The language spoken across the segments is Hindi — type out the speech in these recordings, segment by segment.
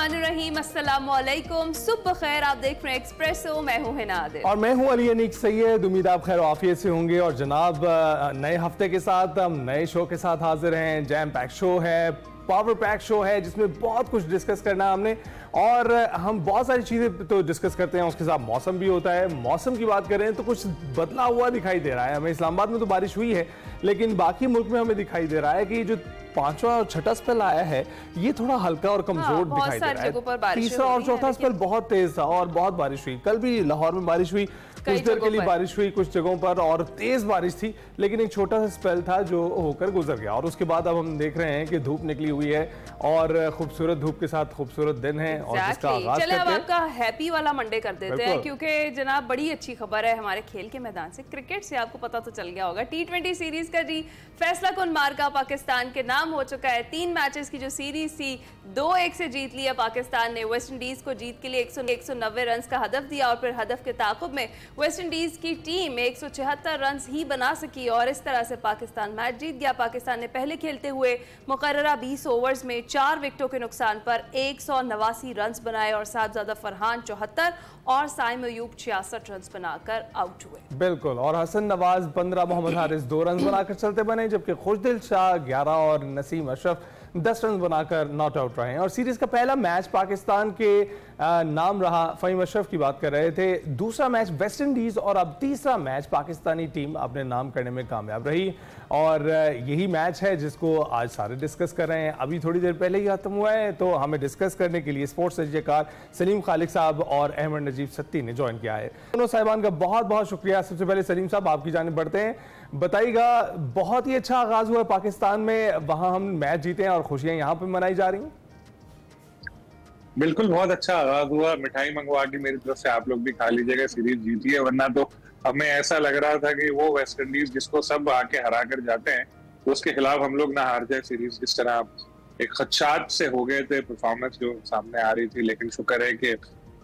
बिस्मिल्लाहिर्रहमानिर्रहीम, अस्सलामुअलैकुम, सुबह खैर। आप देख रहे हैं एक्सप्रेसो, मैं हूं हिना आदिल और मैं हूं अली अनीक सैयद। उम्मीद आप खैर आफियत से होंगे। और जनाब, नए हफ्ते के साथ हम नए शो के साथ हाजिर हैं। जैम पैक शो है, पावर पैक शो है, जिसमें बहुत कुछ डिस्कस करना है हमने। और हम बहुत सारी चीज़ें तो डिस्कस करते हैं, उसके साथ मौसम भी होता है। मौसम की बात करें तो कुछ बदला हुआ दिखाई दे रहा है हमें। इस्लामाबाद में तो बारिश हुई है, लेकिन बाकी मुल्क में हमें दिखाई दे रहा है कि जो पांचवा और छठा स्पेल आया है ये थोड़ा हल्का और कमजोर दिखाई दे रहा है। तीसरा और चौथा स्पेल बहुत तेज था और बहुत बारिश हुई। कल भी लाहौर में बारिश हुई, कुछ देर के लिए बारिश हुई कुछ जगहों पर और तेज बारिश थी, लेकिन एक छोटा सा स्पेल था जो होकर गुजर गया। और उसके बाद अब हम देख रहे हैं कि धूप निकली हुई है और खूबसूरत धूप के साथ खूबसूरत दिन है। और जिसका आगाज चले अब आपका हैप्पी वाला मंडे कर देते हैं, क्योंकि जनाब बड़ी अच्छी खबर है हमारे खेल के मैदान से, क्रिकेट से। आपको पता तो चल गया होगा T20 सीरीज का जी फैसला कुन मार्का पाकिस्तान के नाम हो चुका है। 3 मैचेस की जो सीरीज थी 2-1 से जीत लिया पाकिस्तान ने। वेस्ट इंडीज को जीत के लिए 190 रन का हदफ दिया और फिर हदफ के ताक़ुब में वेस्ट इंडीज की टीम 176 रन ही बना सकी और इस तरह से पाकिस्तान मैच जीत गया। पाकिस्तान ने पहले खेलते हुए मुकर्ररा 20 ओवर्स में 4 विकेटों के नुकसान पर 189 रन बनाए और साहबजादा फरहान 74 और साइम अयूब 66 रन बनाकर आउट हुए। बिल्कुल। और हसन नवाज 15, मोहम्मद हारिस 2 रन बनाकर चलते बने, जबकि खुशदिल शाह 11 और नसीम अशरफ 10 रन बनाकर नॉट आउट रहे हैं। और सीरीज का पहला मैच पाकिस्तान के नाम रहा, फ़हीम अशरफ की बात कर रहे थे। दूसरा मैच वेस्ट इंडीज़ और अब तीसरा मैच पाकिस्तानी टीम अपने नाम करने में कामयाब रही। और यही मैच है जिसको आज सारे डिस्कस कर रहे हैं। अभी थोड़ी देर पहले ही खत्म हुआ है, तो हमें डिस्कस करने के लिए स्पोर्ट्स तजज़ियाकार सलीम खालिक साहब और अहमद नजीब सत्ती ने ज्वाइन किया है। दोनों साहिबान का बहुत बहुत शुक्रिया। सबसे पहले सलीम साहब आपकी जानिब बढ़ते हैं, बताइएगा, बहुत ही अच्छा आगाज हुआ पाकिस्तान में, वहां हम मैच जीते हैं और खुशियां यहाँ पे मनाई जा रही हैं। बिल्कुल, बहुत अच्छा आगाज हुआ। मिठाई मंगवा के मेरी तरफ से आप लोग भी खा लीजिएगा, सीरीज जीती है। वरना तो हमें ऐसा लग रहा था कि वो वेस्ट इंडीज जिसको सब आके हरा कर जाते हैं, उसके खिलाफ हम लोग ना हार जाए सीरीज। इस तरह एक खदशात से हो गए थे परफॉर्मेंस जो सामने आ रही थी, लेकिन शुक्र है कि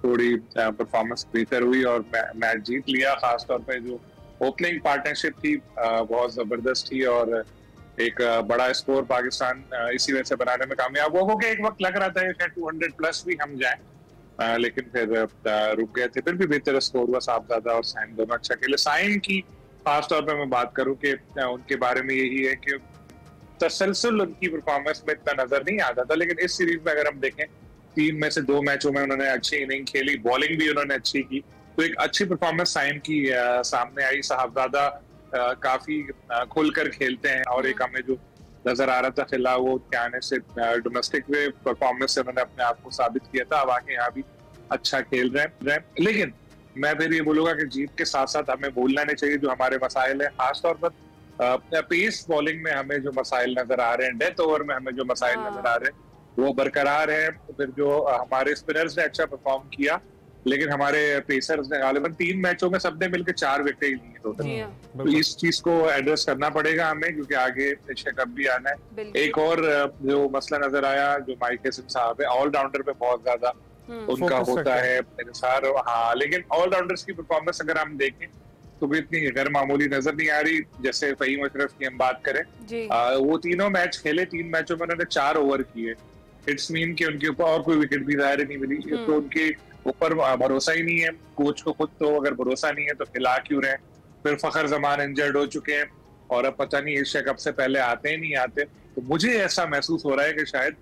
थोड़ी परफॉर्मेंस बेहतर हुई और मैच जीत लिया। खासतौर पर जो ओपनिंग पार्टनरशिप थी बहुत जबरदस्त थी और एक बड़ा स्कोर पाकिस्तान इसी वजह से बनाने में कामयाब हुआ, क्योंकि एक वक्त लग रहा था कि 200 प्लस भी हम जाएं, लेकिन फिर रुक गए थे। फिर भी बेहतर स्कोर हुआ, साहबजादा और साइम दोनों अच्छा खेले। साइम की खासतौर पर मैं बात करूं कि उनके बारे में यही है कि तसलसल उनकी परफॉर्मेंस में इतना नजर नहीं आता था, लेकिन इस सीरीज में अगर हम देखें 3 में से 2 मैचों में उन्होंने अच्छी इनिंग खेली, बॉलिंग भी उन्होंने अच्छी की, तो एक अच्छी परफॉर्मेंस साइम की सामने आई। साहबजादा काफी खुलकर खेलते हैं और एक हमें जो नजर आ रहा था खिला वो आने से डोमेस्टिक में परफॉर्मेंस से उन्होंने अपने आप को साबित किया था। अब आके यहाँ भी अच्छा खेल रहे हैं। लेकिन मैं फिर ये बोलूंगा कि जीत के साथ साथ हमें भूलना नहीं चाहिए जो हमारे मसाइल है। खासतौर पर पेस बॉलिंग में हमें जो मसाइल नजर आ रहे हैं, डेथ ओवर में हमें जो मसाइल नजर आ रहे हैं वो बरकरार है। फिर जो हमारे स्पिनर्स ने अच्छा परफॉर्म किया, लेकिन हमारे पेसर्स ने गालिबन 3 मैचों में सबने मिलकर 4 विकेटें ली टोटल। तो इस चीज को एड्रेस करना पड़ेगा हमें, क्योंकि आगे एशिया कप भी आना है। एक और जो मसला नजर आया जो माइक हसन साहब है, ऑलराउंडर पे बहुत ज्यादा उनका होता है इंसार। हाँ, लेकिन ऑलराउंडर्स की परफॉर्मेंस अगर हम देखें तो भी इतनी गैर मामूली नजर नहीं आ रही। जैसे फ़हीम अशरफ की हम बात करें, वो तीनों मैच खेले, 3 मैचों में उन्होंने 4 ओवर किए। इट्स मीन कि उनके ऊपर और कोई विकेट भी जाहिर नहीं मिली, तो उनके ऊपर भरोसा ही नहीं है। कोच को खुद तो अगर भरोसा नहीं है तो खिला क्यों रहे। फिर फखर जमान इंजर्ड हो चुके हैं और अब पता नहीं एशिया कप से पहले आते ही नहीं आते। तो मुझे ऐसा महसूस हो रहा है कि शायद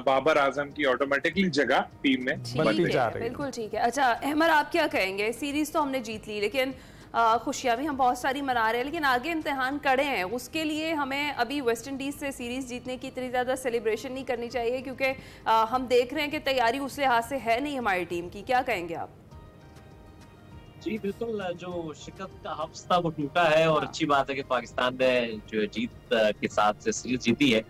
बाबर आजम की ऑटोमेटिकली जगह टीम में बनती जा रही है। बिल्कुल ठीक है। अच्छा अहमद, आप क्या कहेंगे? सीरीज तो हमने जीत ली, लेकिन खुशियां भी हम बहुत सारी मना रहे हैं, लेकिन आगे इम्तिहान कड़े हैं। उसके लिए हमें अभी वेस्ट इंडीज से सीरीज जीतने की इतनी ज़्यादा सेलिब्रेशन नहीं करनी चाहिए, क्योंकि हम देख रहे हैं कि तैयारी उस लिहाज से है नहीं हमारी टीम की। क्या कहेंगे आप? जी बिल्कुल, जो शिकस्त का हफ्स था वो टूटा है और अच्छी बात है कि पाकिस्तान ने जो जीत के साथ से सीरीज जीती है।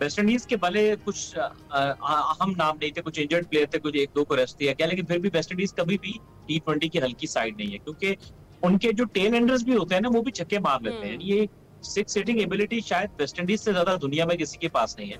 वेस्ट इंडीज के भले कुछ अहम नाम नहीं थे, कुछ इंजर्ड प्लेयर थे, कुछ 1-2 को रेस्ट दिया गया, लेकिन फिर भी वेस्ट इंडीज कभी भी T20 की हल्की साइड नहीं है, क्योंकि उनके जो टेल एंडर्स भी होते हैं ना वो भी छक्के मार लेते हैं। ये 6 हिटिंग एबिलिटी शायद वेस्ट इंडीज से ज्यादा दुनिया में किसी के पास नहीं है।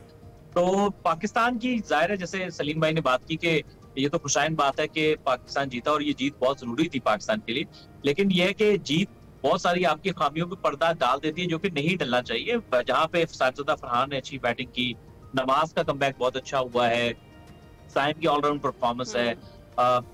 तो पाकिस्तान की जाहिर है, जैसे सलीम भाई ने बात की कि ये तो खुशाइन बात है कि पाकिस्तान जीता और ये जीत बहुत जरूरी थी पाकिस्तान के लिए, लेकिन यह है कि जीत बहुत सारी आपकी खामियों पे पर्दा डाल देती है जो कि नहीं डलना चाहिए। जहां पे साहबजादा फरहान ने अच्छी बैटिंग की, नमाज का कमबैक बहुत अच्छा हुआ है, साइम की ऑलराउंड परफॉर्मेंस है,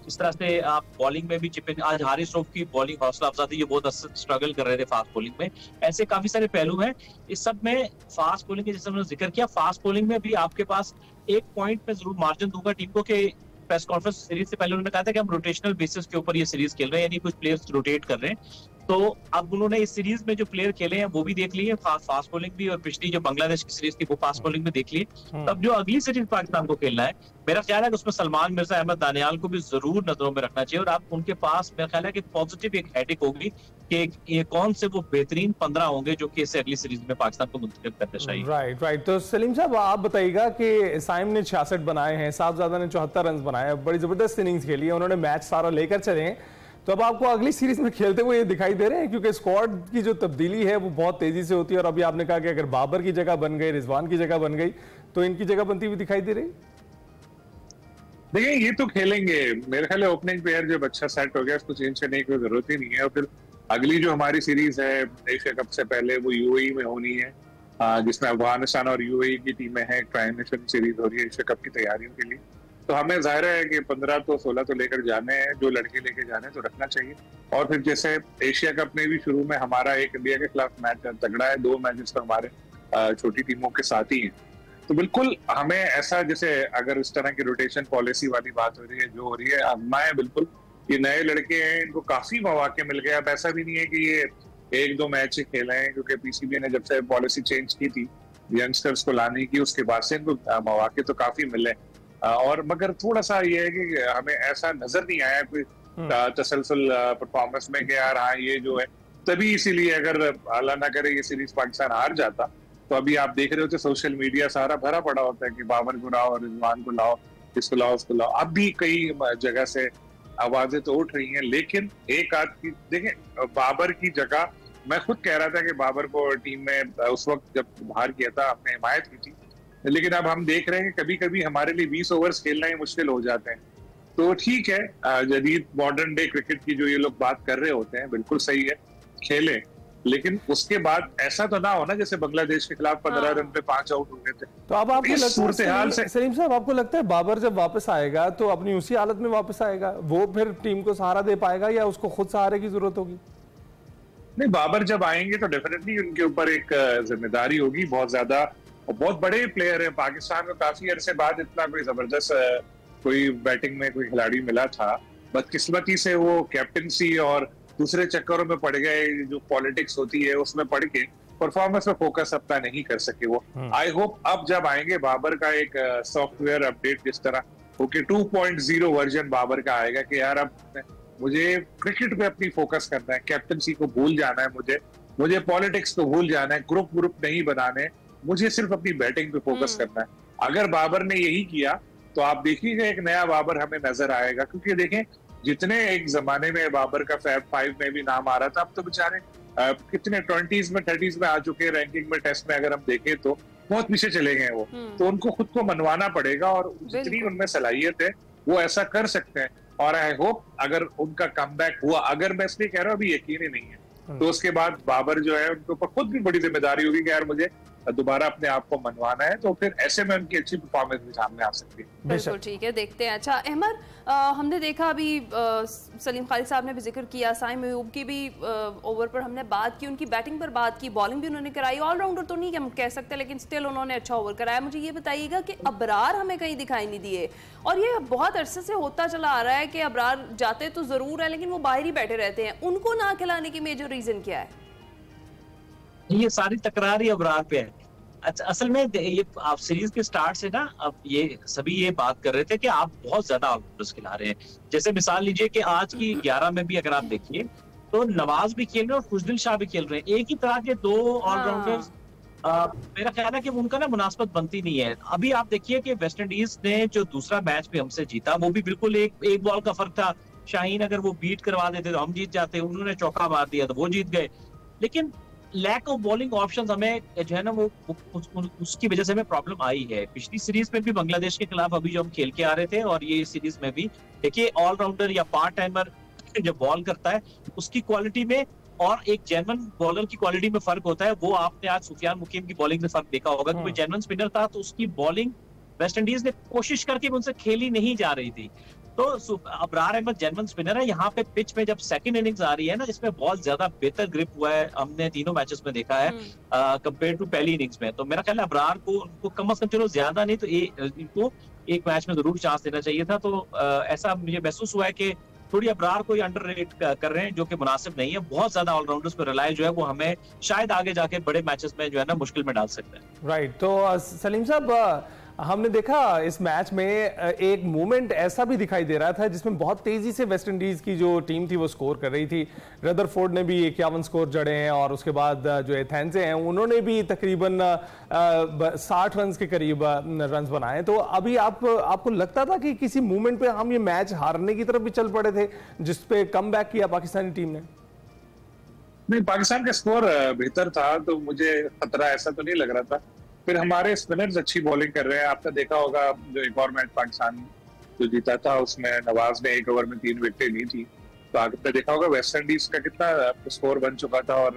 इस तरह से आप बॉलिंग में भी चिपिन, आज हारिस रऊफ की बॉलिंग हौसला अफजा थी, ये बहुत स्ट्रगल कर रहे थे फास्ट बॉलिंग में। ऐसे काफी सारे पहलू हैं इस सब में। फास्ट बॉलिंग के जैसे हमने जिक्र किया, फास्ट बॉलिंग में भी आपके पास एक पॉइंट में जरूर मार्जिन दूंगा टीम को कि प्रेस कॉन्फ्रेंस सीरीज से पहले उन्होंने कहा था कि हम रोटेशनल बेसिस के ऊपर ये सीरीज खेल रहे हैं, यानी कुछ प्लेयर्स रोटेट कर रहे हैं। तो अब उन्होंने इस सीरीज में जो प्लेयर खेले हैं वो भी देख लिए, फास्ट बॉलिंग भी, और पिछली जो बांग्लादेश की सीरीज थी वो फास्ट बॉलिंग में देख लिए। तब जो अगली सीरीज पाकिस्तान को खेलना है, मेरा ख्याल है कि उसमें सलमान मिर्जा, अहमद दानियाल को भी जरूर नजरों में रखना चाहिए, और आप उनके पास मेरा ख्याल है कि पॉजिटिव एक हेडिक होगी कि ये कौन से वो बेहतरीन 15 होंगे जो कि इससे अगली सीरीज में पाकिस्तान को मुंतखब करना चाहिए। राइट। तो सलीम साहब आप बताइएगा कि साइम ने 66 बनाए हैं, साहबजादा ने 74 रन बनाए, बड़ी जबरदस्त इनिंग्स खेली है, उन्होंने मैच सारा लेकर चले हैं। तो अब आपको अगली सीरीज में खेलते हुए ये दिखाई दे रहे हैं, क्योंकि स्क्वाड की जो तब्दीली है वो बहुत तेजी से होती है, और अभी आपने कहा कि अगर बाबर की जगह बन गई, रिजवान की जगह बन गई, तो इनकी जगह बनती हुई दिखाई दे रही। देखिए ये तो खेलेंगे, मेरे ख्याल है ओपनिंग पेयर जब अच्छा सेट हो गया उसको चेंज करने की जरूरत ही नहीं है। और फिर अगली जो हमारी सीरीज है एशिया कप से पहले वो यूएई में होनी है, जिसमें अफगानिस्तान और यूएई की टीमें हैं। ट्राइनेशन सीरीज हो रही है एशिया कप की तैयारियों के लिए। तो हमें जाहिर है कि 15 तो 16 तो लेकर जाने हैं, जो लड़के लेके जाने हैं तो रखना चाहिए। और फिर जैसे एशिया कप में भी शुरू में हमारा एक इंडिया के खिलाफ मैच तगड़ा है, 2 मैचेस तो हमारे छोटी टीमों के साथ ही हैं। तो बिल्कुल हमें ऐसा, जैसे अगर इस तरह की रोटेशन पॉलिसी वाली बात हो रही है, जो हो रही है, आजमाएं बिल्कुल। ये नए लड़के हैं, इनको काफी मौके मिल गए। अब ऐसा भी नहीं है कि ये 1-2 मैच ही खेले हैं, क्योंकि पीसीबी ने जब से पॉलिसी चेंज की थी यंगस्टर्स को लाने की, उसके बाद से इनको मौके तो काफी मिले। और मगर थोड़ा सा ये है कि हमें ऐसा नजर नहीं आया कोई तसलसल परफॉर्मेंस में कि यार हाँ ये जो है, तभी इसीलिए अगर अल्लाह ना करे ये सीरीज पाकिस्तान हार जाता तो अभी आप देख रहे होते सोशल मीडिया सारा भरा पड़ा होता है कि बाबर को लाओ, रिजवान को लाओ, इसको लाओ, उसको लाओ। अब भी कई जगह से आवाजें तो उठ रही हैं, लेकिन एक आध की देखें, बाबर की जगह मैं खुद कह रहा था कि बाबर को टीम में उस वक्त जब बाहर किया था हमने हिमायत की थी, लेकिन अब हम देख रहे हैं कि कभी कभी हमारे लिए 20 ओवर्स खेलना ही मुश्किल हो जाते हैं। तो ठीक है, जदीद मॉडर्न डे क्रिकेट की जो ये लोग बात कर रहे होते हैं बिल्कुल सही है, खेलें, लेकिन उसके बाद ऐसा तो ना हो ना जैसे बांग्लादेश के खिलाफ 15 रन पे 5 आउट हो गए थे। तो अब आपको लगता है सलीम साहब, आपको लगता है बाबर जब वापस आएगा तो अपनी उसी हालत में वापस आएगा, वो फिर टीम को सहारा दे पाएगा या उसको खुद सहारे की जरूरत होगी? नहीं, बाबर जब आएंगे तो डेफिनेटली उनके ऊपर एक जिम्मेदारी होगी बहुत ज्यादा, और बहुत बड़े प्लेयर है। पाकिस्तान को काफी अरसे बाद इतना कोई जबरदस्त कोई बैटिंग में कोई खिलाड़ी मिला था, बदकिस्मती से वो कैप्टनसी और दूसरे चक्करों में पड़ गए, जो पॉलिटिक्स होती है उसमें पड़ के परफॉर्मेंस में फोकस अपना नहीं कर सके वो। आई होप अब जब आएंगे बाबर का एक सॉफ्टवेयर अपडेट जिस तरह ओके 2.0 वर्जन बाबर का आएगा कि यार अब मुझे क्रिकेट पे अपनी फोकस करना है, कैप्टनसी को भूल जाना है, मुझे पॉलिटिक्स को भूल जाना है, ग्रुप नहीं बनाने, मुझे सिर्फ अपनी बैटिंग पे फोकस करना है। अगर बाबर ने यही किया तो आप देखिएगा एक नया बाबर हमें नजर आएगा। क्योंकि देखें, जितने एक जमाने में बाबर का फैब 5 में भी नाम आ रहा था, अब तो बेचारे कितने 20s में 30s में आ चुके, रैंकिंग में टेस्ट में अगर हम देखें तो बहुत पीछे चले गए वो। तो उनको खुद को मनवाना पड़ेगा, और जितनी उनमें सलाहियत है वो ऐसा कर सकते हैं। और आई होप अगर उनका कमबैक हुआ, अगर मैं इसलिए कह रहा हूँ अभी यकीन ही नहीं है, तो उसके बाद बाबर जो है उनके ऊपर खुद भी बड़ी जिम्मेदारी होगी कि यार मुझे दोबारा अपने आप को मनवाना है, तो फिर ऐसे में उनकी अच्छी परफॉर्मेंस भी सामने आ सकती है। बिल्कुल ठीक है, देखते हैं। अच्छा अहमद, हमने देखा अभी सलीम खालिद साहब ने भी जिक्र किया, साइम अयूब की भी ओवर पर हमने बात की, उनकी बैटिंग पर बात की, बॉलिंग भी उन्होंने कराई, ऑलराउंडर तो नहीं हम कह सकते, लेकिन स्टिल उन्होंने अच्छा ओवर कराया। मुझे ये बताइएगा कि अबरार हमें कहीं दिखाई नहीं दिए, और ये बहुत अरसे से होता चला आ रहा है कि अबरार जाते तो जरूर है लेकिन वो बाहर ही बैठे रहते हैं, उनको ना खिलाने की मेजर रीजन क्या है? ये सारी तकरार ही अबरार पे है। अच्छा, असल में ये आप सीरीज के स्टार्ट से ना अब ये सभी ये बात कर रहे थे कि आप बहुत ज्यादा ऑलराउंडर्स खिला रहे हैं। जैसे मिसाल लीजिए कि आज की 11 में भी अगर आप देखिए तो नवाज भी खेल रहे हैं और खुशदिल शाह भी खेल रहे हैं, एक ही तरह के 2 ऑलराउंडर्स। मेरा ख्याल है कि उनका ना मुनासबत बनती नहीं है। अभी आप देखिए कि वेस्ट इंडीज ने जो दूसरा मैच भी हमसे जीता, वो भी बिल्कुल एक बॉल का फर्क था। शाहीन अगर वो बीट करवा देते तो हम जीत जाते, उन्होंने चौका मार दिया तो वो जीत गए। लेकिन लैक ऑफ बॉलिंग ऑप्शंस हमें जो है ना वो उसकी वजह से हमें प्रॉब्लम आई है। पिछली सीरीज में भी बांग्लादेश के खिलाफ अभी जो हम खेल के आ रहे थे, और ये सीरीज में भी देखिए ऑलराउंडर या पार्ट टाइमर जो बॉल करता है उसकी क्वालिटी में और एक जेन्युइन बॉलर की क्वालिटी में फर्क होता है। वो आपने आज सुफियान मुकीम की बॉलिंग में फर्क देखा होगा कि कोई जेन्युइन स्पिनर था तो उसकी बॉलिंग वेस्ट इंडीज ने कोशिश करके उनसे खेली नहीं जा रही थी। तो अबरार अहमद जेन्युइन स्पिनर है। यहाँ पे पिच में जब सेकंड इनिंग्स आ रही है ना, जिसमें बहुत ज्यादा बेहतर ग्रिप हुआ है, हमने तीनों मैचेस में देखा है कंपेयर टू पहली इनिंग्स में। तो मेरा ख्याल है अबरार को उनको कम से कम, चलो ज्यादा नहीं तो इनको एक मैच में जरूर चांस देना चाहिए था। तो ऐसा मुझे महसूस हुआ है कि थोड़ी अबरार को अंडररेट कर रहे हैं, जो कि मुनासिब नहीं है। बहुत ज्यादा ऑलराउंडर्स पर रिलाई जो है वो हमें शायद आगे जाके बड़े मैचेस में जो है ना मुश्किल में डाल सकते हैं। राइट। तो सलीम साहब, हमने देखा इस मैच में एक मोमेंट ऐसा भी दिखाई दे रहा था जिसमें बहुत तेजी से वेस्ट इंडीज की जो टीम थी वो स्कोर कर रही थी। रदरफोर्ड ने भी 51 स्कोर जड़े हैं और उसके बाद जो एथेंसे हैं उन्होंने भी तकरीबन 60 रन के करीब रन बनाए। तो अभी आपको लगता था कि किसी मोमेंट पे हम ये मैच हारने की तरफ भी चल पड़े थे, जिसपे कमबैक किया पाकिस्तानी टीम ने? नहीं, पाकिस्तान का स्कोर बेहतर था तो मुझे खतरा ऐसा तो नहीं लग रहा था। फिर हमारे स्पिनर्स अच्छी बॉलिंग कर रहे हैं। आपने देखा होगा जो एक और मैच पाकिस्तान जो जीता था उसमें नवाज ने 1 ओवर में 3 विकेटें ली थी। तो आपने देखा होगा वेस्ट इंडीज का कितना स्कोर बन चुका था और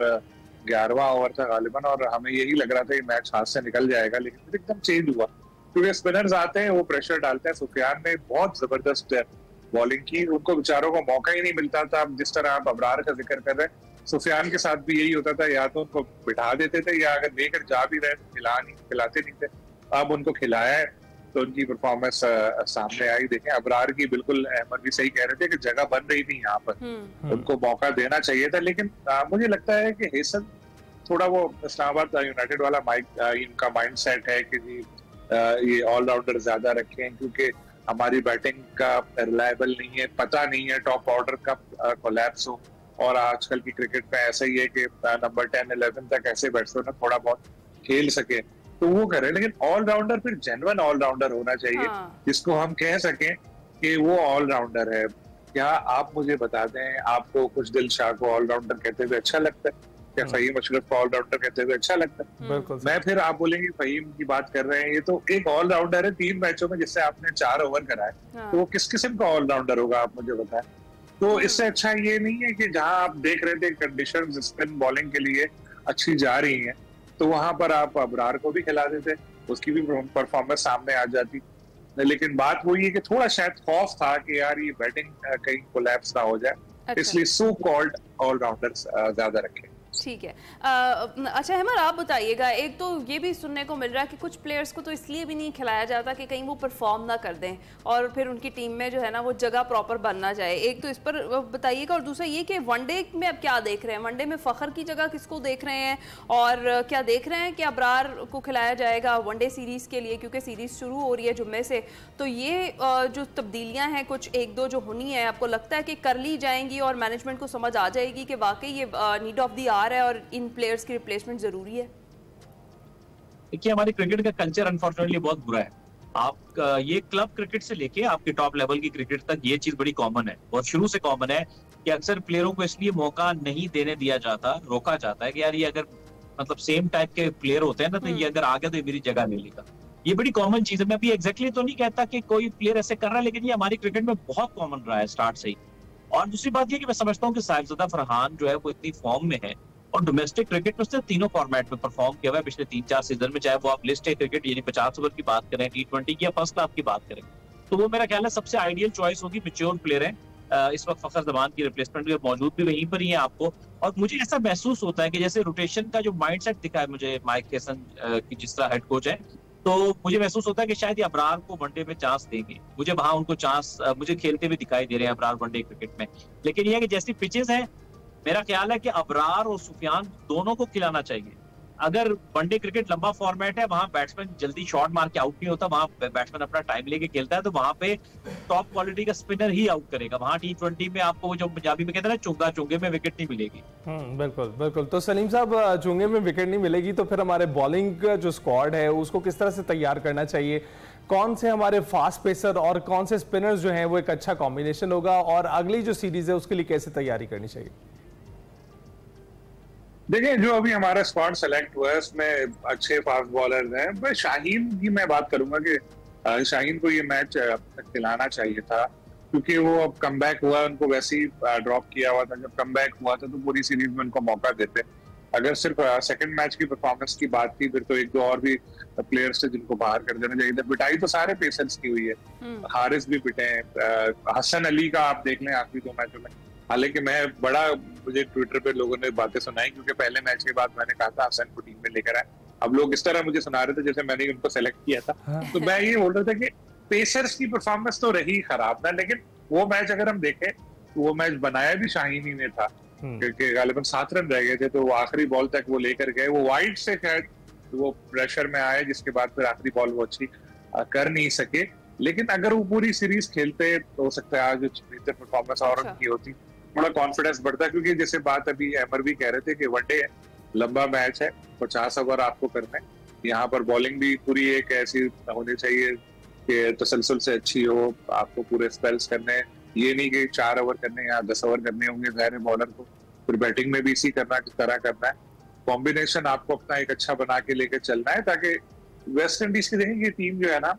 11वां ओवर था गालिबन, और हमें यही लग रहा था कि मैच हाथ से निकल जाएगा, लेकिन फिर एकदम चेंज हुआ क्योंकि स्पिनर्स आते हैं, वो प्रेशर डालते हैं। सुफियान ने बहुत जबरदस्त बॉलिंग की, उनको बेचारों को मौका ही नहीं मिलता था। जिस तरह आप अबरार का जिक्र कर रहे हैं, सुफियान के साथ भी यही होता था, या तो उनको बिठा देते थे या अगर लेकर जा भी रहे तो खिलाते नहीं थे। अब उनको खिलाया है तो उनकी परफॉर्मेंस सामने आई। देखें अबरार की, बिल्कुल अहमद भी सही कह रहे थे कि जगह बन रही थी यहाँ पर, उनको मौका देना चाहिए था। लेकिन मुझे लगता है कि हेसन थोड़ा वो इस्लामाबाद यूनाइटेड वाला इनका माइंड सेट है कि जी ये ऑलराउंडर ज्यादा रखें, क्योंकि हमारी बैटिंग का रिलायबल नहीं है, पता नहीं है टॉप ऑर्डर कब कोलैप्स हो। और आजकल की क्रिकेट में ऐसा ही है कि नंबर 10-11 तक ऐसे बैट्समैन थोड़ा बहुत खेल सके तो वो करे। लेकिन ऑलराउंडर फिर जेन्युइन ऑलराउंडर होना चाहिए, जिसको हम कह सकें कि वो ऑलराउंडर है। क्या आप मुझे बता दें, आपको कुछ दिल शाह को ऑलराउंडर कहते हुए अच्छा लगता है? क्या फहीम अशरफ को ऑलराउंडर कहते हुए अच्छा लगता है? मैं फिर आप बोलेंगे फहीम की बात कर रहे हैं, ये तो एक ऑलराउंडर है 3 मैचों में जिससे आपने 4 ओवर कराए, तो वो किस किस्म का ऑलराउंडर होगा आप मुझे बताएं। तो इससे अच्छा ये नहीं है कि जहां आप देख रहे थे कंडीशंस स्पिन बॉलिंग के लिए अच्छी जा रही हैं, तो वहां पर आप अबरार को भी खिला देते, उसकी भी परफॉर्मेंस सामने आ जाती। लेकिन बात वही है कि थोड़ा शायद खौफ था कि यार ये बैटिंग कहीं कोलैप्स ना हो जाए, इसलिए सो कॉल्ड ऑलराउंडर्स ज्यादा रखे। ठीक है। अच्छा अहमद, आप बताइएगा, एक तो ये भी सुनने को मिल रहा है कि कुछ प्लेयर्स को तो इसलिए भी नहीं खिलाया जाता कि कहीं वो परफॉर्म ना कर दें और फिर उनकी टीम में जो है ना वो जगह प्रॉपर बनना जाए। एक तो इस पर बताइएगा, और दूसरा ये कि वनडे में अब क्या देख रहे हैं, वनडे में फ़खर की जगह किसको देख रहे हैं, और क्या देख रहे हैं कि अबरार को खिलाया जाएगा वनडे सीरीज़ के लिए, क्योंकि सीरीज़ शुरू हो रही है जुम्मे से। तो ये जो तब्दीलियाँ हैं कुछ 1-2 जो होनी है, आपको लगता है कि कर ली जाएंगी और मैनेजमेंट को समझ आ जाएगी कि वाकई ये नीड ऑफ द आवर है और इन प्लेयर्स की रिप्लेसमेंट जरूरी है? देखिए हमारी क्रिकेट का कल्चर अनफॉर्चुनेटली बहुत बुरा है। आप ये क्लब क्रिकेट से लेके आपके टॉप लेवल की क्रिकेट तक ये चीज बड़ी कॉमन है, बहुत शुरू से कॉमन है कि अक्सर प्लेयरों को इसलिए मौका नहीं देने दिया जाता, रोका जाता है कि यार ये अगर मतलब सेम टाइप के प्लेयर होते हैं ना, तो ये अगर आ गया तो ये मेरी जगह ले लेगा। ये बड़ी कॉमन चीज है। मैं अभी एग्जैक्टली तो नहीं कहता कि कोई प्लेयर ऐसे कर रहा है, लेकिन ये हमारी क्रिकेट में बहुत कॉमन रहा है स्टार्ट से ही। और दूसरी बात ये कि मैं समझता हूँ कि साहिबजादा फरहान जो है वो इतनी फॉर्म में है और डोमेस्टिक क्रिकेट में उसने तीनों फॉर्मेट में परफॉर्म किया हुआ है पिछले 3-4 सीजन में, चाहे वो आप लिस्ट ए क्रिकेट यानी 50 ओवर की बात करें, T20 की या फर्स्ट क्लास की बात करें, तो वो मेरा ख्याल है सबसे आइडियल चॉइस होगी। मैच्योर प्लेयर है, इस वक्त फखर जमान की रिप्लेसमेंट भी मौजूद भी वहीं पर ही है आपको। और मुझे ऐसा महसूस होता है कि जैसे रोटेशन का जो माइंडसेट दिखा है मुझे माइक हेसन की जिस तरह हेड कोच है, तो मुझे महसूस होता है कि शायद ये अबरार को वनडे में चांस देंगे। मुझे वहां उनको चांस मुझे खेलते हुए दिखाई दे रहे हैं अबरार वनडे क्रिकेट में। लेकिन ये है कि जैसी पिचेस हैं, मेरा ख्याल है कि अबरार और सुफियान दोनों को खिलाना चाहिए। अगर वनडे क्रिकेट लंबा फॉर्मेट है, वहां बैट्समैन जल्दी शॉट मार के आउट नहीं होता, वहां बैट्समैन अपना टाइम लेके खेलता है, तो वहां पे टॉप क्वालिटी का स्पिनर ही आउट करेगा। वहां T20 में आपको वो जो पंजाबी में कहते हैं ना चुंगा चुंगे में विकेट नहीं मिलेगी। बिल्कुल बिल्कुल। तो सलीम साहब, चुंगे में विकेट नहीं मिलेगी तो फिर हमारे बॉलिंग जो स्क्वाड है उसको किस तरह से तैयार करना चाहिए? कौन से हमारे फास्ट पेसर और कौन से स्पिनर्स जो हैं वो एक अच्छा कॉम्बिनेशन होगा, और अगली जो सीरीज है उसके लिए कैसे तैयारी करनी चाहिए? देखिए जो अभी हमारा स्क्वाड सेलेक्ट हुआ है उसमें अच्छे फास्ट बॉलर्स हैं। पर शाहीन की मैं बात करूंगा कि शाहीन को ये मैच खिलाना चाहिए था, क्योंकि वो अब कमबैक हुआ, उनको वैसे ही ड्रॉप किया हुआ था। जब कमबैक हुआ था तो पूरी सीरीज में उनको मौका देते। अगर सिर्फ सेकंड मैच की परफॉर्मेंस की बात की फिर तो एक दो और भी प्लेयर्स थे जिनको बाहर कर देना चाहिए था। पिटाई तो सारे पेसर्स की हुई है, हारिस भी पिटे हैं, हसन अली का आप देख लें आखिरी 2 मैचों में। हालांकि मुझे ट्विटर पे लोगों ने बातें सुनाई क्योंकि पहले मैच के बाद मैंने कहा था हसन को टीम में लेकर आए, अब लोग इस तरह मुझे सुना रहे थे जैसे मैंने उनको सेलेक्ट किया था। तो मैं ये बोल रहा था कि पेसर्स की परफॉर्मेंस तो रही खराब ना, लेकिन वो मैच अगर हम देखें तो वो मैच बनाया भी शाहीन ही ने था क्योंकि गालिबन 7 रन रह गए थे, तो वो आखिरी बॉल तक वो लेकर गए। वो वाइड से शायद वो प्रेशर में आए जिसके बाद फिर आखिरी बॉल वो अच्छी कर नहीं सके। लेकिन अगर वो पूरी सीरीज खेलते तो हो सकता है आज बेहतर परफॉर्मेंस और उनकी होती, थोड़ा कॉन्फिडेंस बढ़ता, क्योंकि जैसे बात अभी अमर भी कह रहे थे कि वनडे है, लंबा मैच है, 50 ओवर आपको करना है। यहाँ पर बॉलिंग भी पूरी एक ऐसी होनी चाहिए कि तसलसल से अच्छी हो, आपको पूरे स्पेल्स करने हैं, ये नहीं कि 4 ओवर करने या 10 ओवर करने होंगे ज़ाहिर बॉलर को, फिर बैटिंग में भी इसी तरह करना है। कॉम्बिनेशन आपको अपना एक अच्छा बना के लेकर चलना है ताकि वेस्ट इंडीज की देखेंगे टीम जो है ना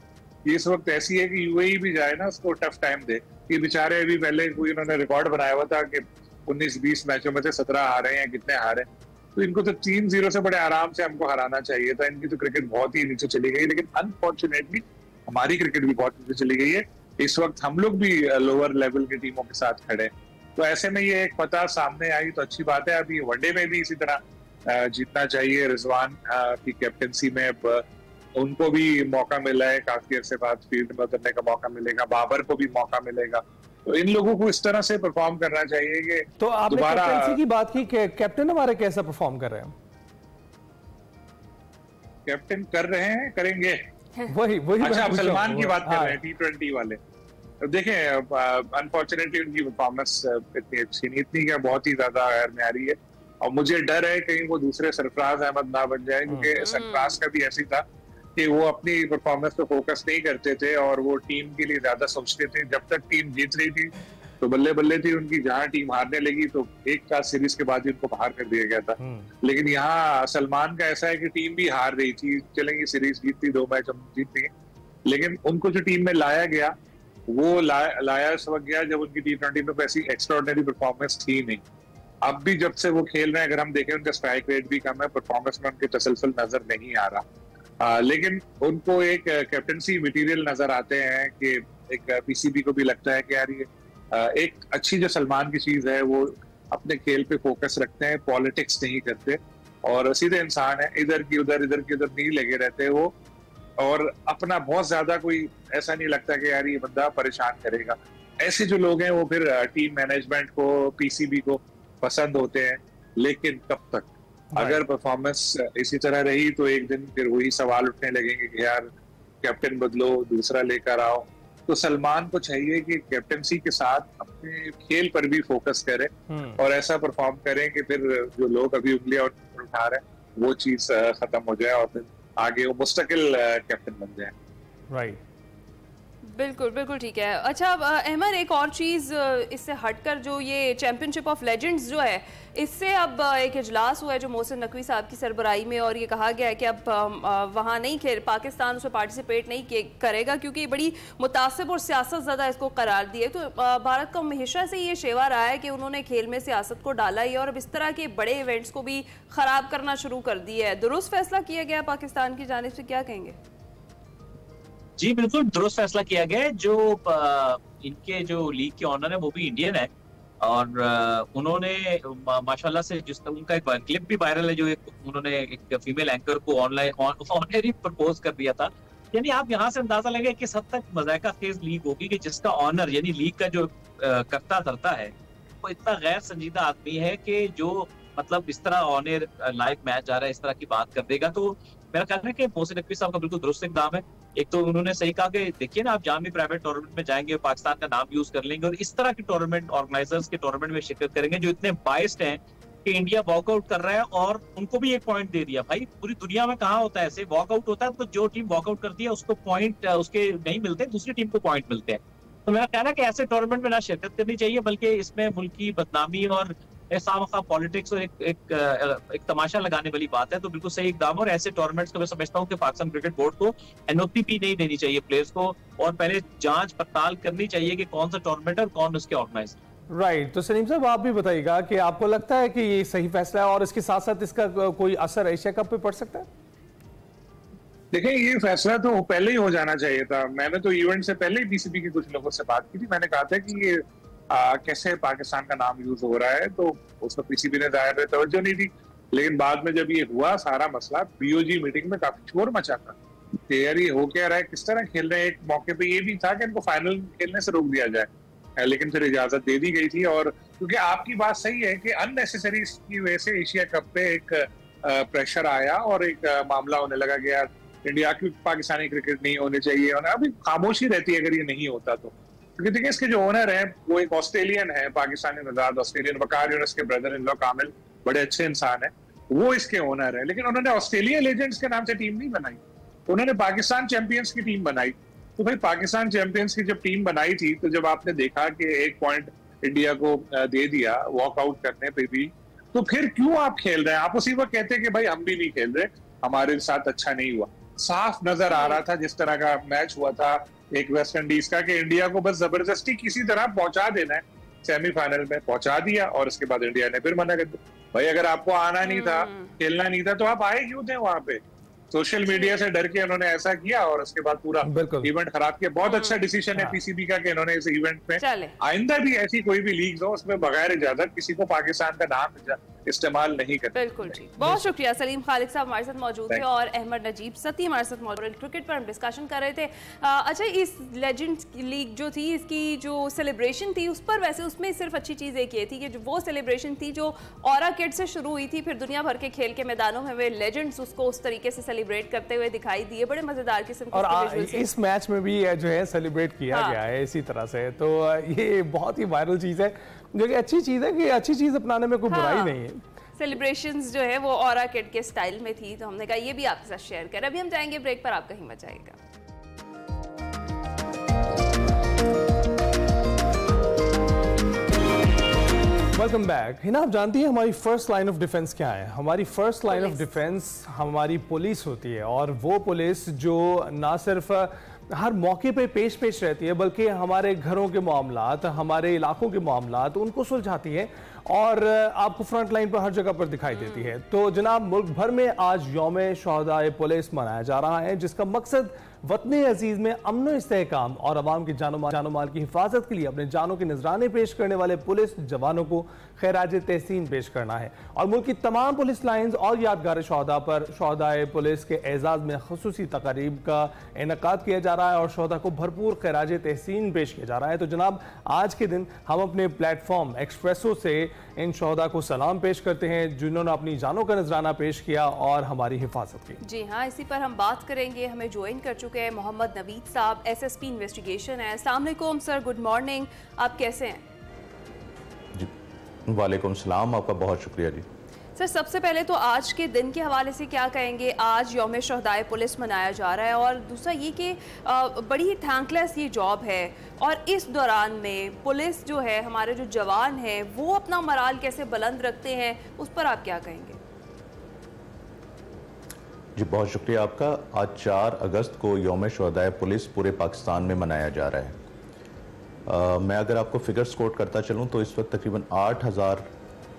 ये इस वक्त ऐसी है कि यूएई भी जाए ना उसको टफ टाइम दे। कि बेचारे अभी पहले कोई उन्होंने रिकॉर्ड बनाया हुआ था कि 19-20 मैचों में से 17 हारे हैं, कितने हारे, तो इनको तो 3-0 से बड़े आराम से हमको हराना चाहिए था। इनकी तो क्रिकेट बहुत ही नीचे चली गई, लेकिन अनफॉर्चुनेटली हमारी क्रिकेट भी बहुत नीचे चली गई है। इस वक्त हम लोग भी लोअर लेवल की टीमों के साथ खड़े, तो ऐसे में ये एक फतह सामने आई तो अच्छी बात है। अभी वनडे में भी इसी तरह जीतना चाहिए। रिजवान की कैप्टनसी में अब उनको भी मौका मिला है, काफी अरसे बाद फील्ड में उतरने का मौका मिलेगा, बाबर को भी मौका मिलेगा, तो इन लोगों को इस तरह से परफॉर्म करना चाहिए कि तो आपने कैप्टनसी की बात की, कैप्टन हमारे कैसा परफॉर्म कर रहे हैं? कैप्टन कर रहे हैं, करेंगे। वही अच्छा, आप सलमान की बात कर रहे हैं, T20 वाले। देखें अनफॉर्चुनेटली उनकी परफॉर्मेंस इतनी अच्छी नहीं, इतनी क्या बहुत ही ज्यादा गैर मयारी है, और मुझे डर है कहीं वो दूसरे सरफराज अहमद ना बन जाए, क्योंकि सरफराज का भी ऐसी था कि वो अपनी परफॉर्मेंस पे फोकस नहीं करते थे और वो टीम के लिए ज्यादा सोचते थे। जब तक टीम जीत रही थी तो बल्ले बल्ले थी उनकी, जहां टीम हारने लगी तो एक क्लास सीरीज के बाद ही उनको बाहर कर दिया गया था। लेकिन यहाँ सलमान का ऐसा है कि टीम भी हार रही थी, चलेंगी सीरीज जीतती, 2 मैच हम जीतती, लेकिन उनको जो टीम में लाया गया वो लाया उस वक्त गया जब उनकी T20 में ऐसी एक्स्ट्राऑर्डिनरी परफॉर्मेंस थी नहीं। अब भी जब से वो खेल रहे हैं, अगर हम देखें उनका स्ट्राइक रेट भी कम है, परफॉर्मेंस में उनके तसलसल नजर नहीं आ रहा। लेकिन उनको एक कैप्टनसी मटेरियल नजर आते हैं कि एक पीसीबी को भी लगता है कि यार ये एक अच्छी जो सलमान की चीज है वो अपने खेल पे फोकस रखते हैं, पॉलिटिक्स नहीं करते और सीधे इंसान है, इधर की उधर नहीं लगे रहते वो, और अपना बहुत ज्यादा कोई ऐसा नहीं लगता कि यार ये बंदा परेशान करेगा। ऐसे जो लोग हैं वो फिर टीम मैनेजमेंट को, पीसीबी को पसंद होते हैं, लेकिन कब तक? अगर परफॉर्मेंस इसी तरह रही तो एक दिन फिर वही सवाल उठने लगेंगे कि यार कैप्टन बदलो, दूसरा लेकर आओ। तो सलमान को चाहिए कि कैप्टनसी के साथ अपने खेल पर भी फोकस करें और ऐसा परफॉर्म करें कि फिर जो लोग अभी उंगलियां उठा रहे हैं वो चीज खत्म हो जाए और फिर आगे वो मुस्तकिल कैप्टन बन जाए। राइट, बिल्कुल बिल्कुल ठीक है। अच्छा अहमद, एक और चीज़ इससे हटकर जो ये चैंपियनशिप ऑफ लेजेंड्स जो है, इससे अब एक इजलास हुआ है जो मोहसिन नकवी साहब की सरबराही में, और ये कहा गया है कि अब वहाँ नहीं खेल, पाकिस्तान उसमें पार्टिसिपेट नहीं करेगा क्योंकि बड़ी मुतासिब और सियासत ज़्यादा इसको करार दी है। तो भारत का हमेशा से ये शेवा रहा है कि उन्होंने खेल में सियासत को डाला ही और अब इस तरह के बड़े इवेंट्स को भी ख़राब करना शुरू कर दिया है। दुरुस्त फैसला किया गया पाकिस्तान की जानिब से, क्या कहेंगे? जी बिल्कुल दुरुस्त फैसला किया गया है। जो इनके जो लीग के ऑनर है वो भी इंडियन है और उन्होंने माशाल्लाह से जिस उनका एक क्लिप भी वायरल है जो उन्होंने एक फीमेल एंकर को ऑनरी प्रपोज कर दिया था। यानी आप यहाँ से अंदाजा लगे किस हद तक मजाका खेज लीग होगी कि जिसका ऑनर यानी लीग का जो करता धरता है वो इतना गैर संजीदा आदमी है कि जो मतलब इस तरह ऑनर लाइव मैच जा रहा है इस तरह की बात कर देगा। तो मेरा ख्याल है कि मोहसिन नकवी साहब का बिल्कुल दुरुस्त इक़दाम है। एक तो उन्होंने सही कहा कि देखिए ना, आप जहाँ भी प्राइवेट टूर्नामेंट में जाएंगे पाकिस्तान का नाम यूज कर लेंगे और इस तरह के टूर्नामेंट ऑर्गेनाइजर्स के टूर्नामेंट में शिरकत करेंगे जो इतने बाइस्ड हैं कि इंडिया वॉकआउट कर रहा है। और उनको भी एक पॉइंट दे दिया, भाई पूरी दुनिया में कहाँ होता है ऐसे, वॉकआउट होता है तो जो टीम वॉकआउट करती है उसको पॉइंट उसके नहीं मिलते, दूसरी टीम को पॉइंट मिलते हैं। तो मेरा कहना है कि ऐसे टूर्नामेंट में ना शिरकत करनी चाहिए, बल्कि इसमें मुल्क की बदनामी और ऐसा पॉलिटिक्स और एक तमाशा लगाने वाली बात है। तो बिल्कुल सही इकदाम, और ऐसे टूर्नामेंट्स को मैं समझता हूँ कि पाकिस्तान क्रिकेट बोर्ड को एनओपी नहीं देनी चाहिए प्लेयर्स को, और पहले जांच पड़ताल करनी चाहिए कि कौन सा टूर्नामेंट है और कौन उसके ऑर्गेनाइज। राइट, तो सलीम साहब आप भी बताइएगा कि आपको लगता है कि ये सही फैसला है और इसके साथ साथ इसका कोई असर एशिया कप पे पड़ सकता है? देखिए, ये फैसला तो पहले ही हो जाना चाहिए था। मैंने तो इवेंट से पहले ही पीसीबी के कुछ लोगों से बात की थी। मैंने कहा था कि ये कैसे पाकिस्तान का नाम यूज हो रहा है, तो उसमें पीसीबी ने जाहिर तवज्जो नहीं दी। लेकिन बाद में जब ये हुआ सारा मसला, बीओजी मीटिंग में काफी शोर मचा था कि यार ये हो क्या रहा है, किस तरह खेल रहे हैं। एक मौके पे ये भी था कि इनको फाइनल खेलने से रोक दिया जाए, लेकिन फिर इजाजत दे दी गई थी। और क्योंकि आपकी बात सही है कि अननेसेसरी की वजह से एशिया कप पे एक प्रेशर आया और एक मामला होने लगा कि यार इंडिया की पाकिस्तानी क्रिकेट नहीं होने चाहिए। और अभी खामोशी रहती है अगर ये नहीं होता तो। क्योंकि देखिए, इसके जो ओनर है वो एक ऑस्ट्रेलियन है, पाकिस्तानी नजाद ऑस्ट्रेलियन, वकार यूनुस के ब्रदर इन लॉ कामिल, बड़े अच्छे इंसान है, वो इसके ओनर है। लेकिन उन्होंने ऑस्ट्रेलिया लेजेंड्स के नाम से टीम नहीं बनाई, उन्होंने पाकिस्तान चैंपियंस की टीम बनाई। तो भाई पाकिस्तान चैंपियंस की जब टीम बनाई थी, तो जब आपने देखा कि 1 पॉइंट इंडिया को दे दिया वॉकआउट करने पे भी, तो फिर क्यों आप खेल रहे हैं? आप उसी वक्त कहते हैं कि भाई हम भी नहीं खेल रहे, हमारे साथ अच्छा नहीं हुआ। साफ नजर आ रहा था जिस तरह का मैच हुआ था एक वेस्ट इंडीज का, कि इंडिया को बस जबरदस्ती किसी तरह पहुंचा देना है, सेमीफाइनल में पहुंचा दिया और उसके बाद इंडिया ने फिर मना कर दिया। भाई अगर आपको आना नहीं था, खेलना नहीं था, तो आप आए क्यों थे वहां पे? सोशल मीडिया से डर के उन्होंने ऐसा किया और उसके बाद पूरा इवेंट खराब किया। बहुत अच्छा डिसीजन है पीसीबी का कि इन्होंने इस इवेंट में आइंदा भी ऐसी कोई भी लीग्स हो उसमें बगैर इजाजत किसी को पाकिस्तान का नाम इस्तेमाल नहीं करते। बिल्कुल जी, बहुत शुक्रिया। सलीम खालिक साहब हमारे साथ मौजूद थे और अहमद नजीब सती हमारे साथ मौजूद। क्रिकेट पर हम डिस्कशन कर रहे थे। अच्छा, इस लेजेंड्स लीग जो थी, इसकी जो सेलिब्रेशन थी, उस पर वैसे उसमें सिर्फ अच्छी चीज़ एक ये थी कि जो वो सेलिब्रेशन थी जो ऑरा किड से शुरू हुई थी, फिर दुनिया भर के खेल के मैदानों में वे लेजेंड्स उसको उस तरीके से सेलिब्रेट करते हुए दिखाई दिए। बड़े मजेदार किस्म के और इस मैच में भी जो है सेलिब्रेट किया गया है इसी तरह से। तो ये बहुत ही वायरल चीज़ है, जो कि अच्छी चीज़ है कि अच्छी चीज़ अपनाने में कोई बुराई नहीं है। सेलिब्रेशंस जो है वो ऑरा किड के स्टाइल में थी, तो हमने कहा ये भी आपके साथ शेयर करें। अभी हम जाएंगे ब्रेक पर, आप कहीं मत जाइएगा। Welcome back. हिना, आप जानती हैं हमारी फर्स्ट लाइन ऑफ डिफेंस क्या है? हमारी फर्स्ट लाइन ऑफ डिफेंस हमारी पुलिस होती है, और वो पुलिस जो ना सिर्फ हर मौके पे पेश रहती है, बल्कि हमारे घरों के मामलात, हमारे इलाकों के मामलात उनको सुलझाती है और आपको फ्रंट लाइन पर हर जगह पर दिखाई देती है। तो जनाब, मुल्क भर में आज यौम शोहदाए पुलिस मनाया जा रहा है, जिसका मकसद वतन अजीज में अमन व इस्तेहकाम और अवाम की जानो माल की हिफाजत के लिए अपने जानों के नजराने पेश करने वाले पुलिस जवानों को खैराज तहसीन पेश करना है। और मुल्क की तमाम पुलिस लाइन्स और यादगार शोहदा पर शोहदाए पुलिस के एजाज में खसूसी तकारीब का इनेकाद किया जा रहा है और शोहदा को भरपूर खैराज तहसीन पेश किया जा रहा है। तो जनाब, आज के दिन हम अपने प्लेटफॉर्म एक्सप्रेसो से इन शोहदा को सलाम पेश करते हैं जिन्होंने अपनी जानों का नजराना पेश किया और हमारी हिफाजत की। जी हाँ, इसी पर हम बात करेंगे। हमें ज्वाइन कर चुके हैं मोहम्मद नवीद साहब, एसएसपी इन्वेस्टिगेशन है। अस्सलाम वालेकुम सर, गुड मॉर्निंग, आप कैसे हैं? जी वालेकुम सलाम, आपका बहुत शुक्रिया जी। सर, सबसे पहले तो आज के दिन के हवाले से क्या कहेंगे? आज यौम शोहदाए पुलिस मनाया जा रहा है और दूसरा ये कि बड़ी ही थैंकलेस ये जॉब है, और इस दौरान में पुलिस जो है, हमारे जो जवान हैं, वो अपना मराल कैसे बुलंद रखते हैं, उस पर आप क्या कहेंगे? जी बहुत शुक्रिया आपका। आज 4 अगस्त को यौम शोहदाए पुलिस पूरे पाकिस्तान में मनाया जा रहा है। मैं अगर आपको फिगर्स कोट करता चलूँ तो इस वक्त तकरीबन 8000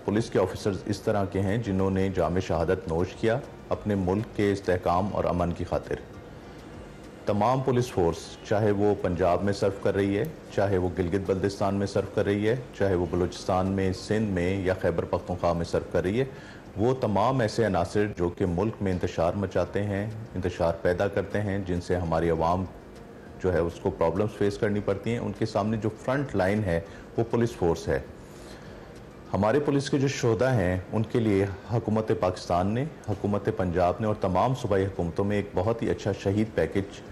पुलिस के ऑफिसर्स इस तरह के हैं जिन्होंने जाम शहादत नोश किया अपने मुल्क के इस्तेहकाम और अमन की खातिर। तमाम पुलिस फोर्स, चाहे वो पंजाब में सर्व कर रही है, चाहे वो गिलगित बल्तिस्तान में सर्व कर रही है, चाहे वो बलूचिस्तान में, सिंध में या खैबर पख्तूनख्वा में सर्व कर रही है, वो तमाम ऐसे अनासर जो कि मुल्क में इंतशार मचाते हैं, इंतशार पैदा करते हैं, जिनसे हमारी आवाम जो है उसको प्रॉब्लम्स फेस करनी पड़ती हैं, उनके सामने जो फ्रंट लाइन है वो पुलिस फोर्स है। हमारे पुलिस के जो शोहदा हैं उनके लिए हुकूमत पाकिस्तान ने, हुकूमत पंजाब ने और तमाम सूबाई हुकूमतों में एक बहुत ही अच्छा शहीद पैकेज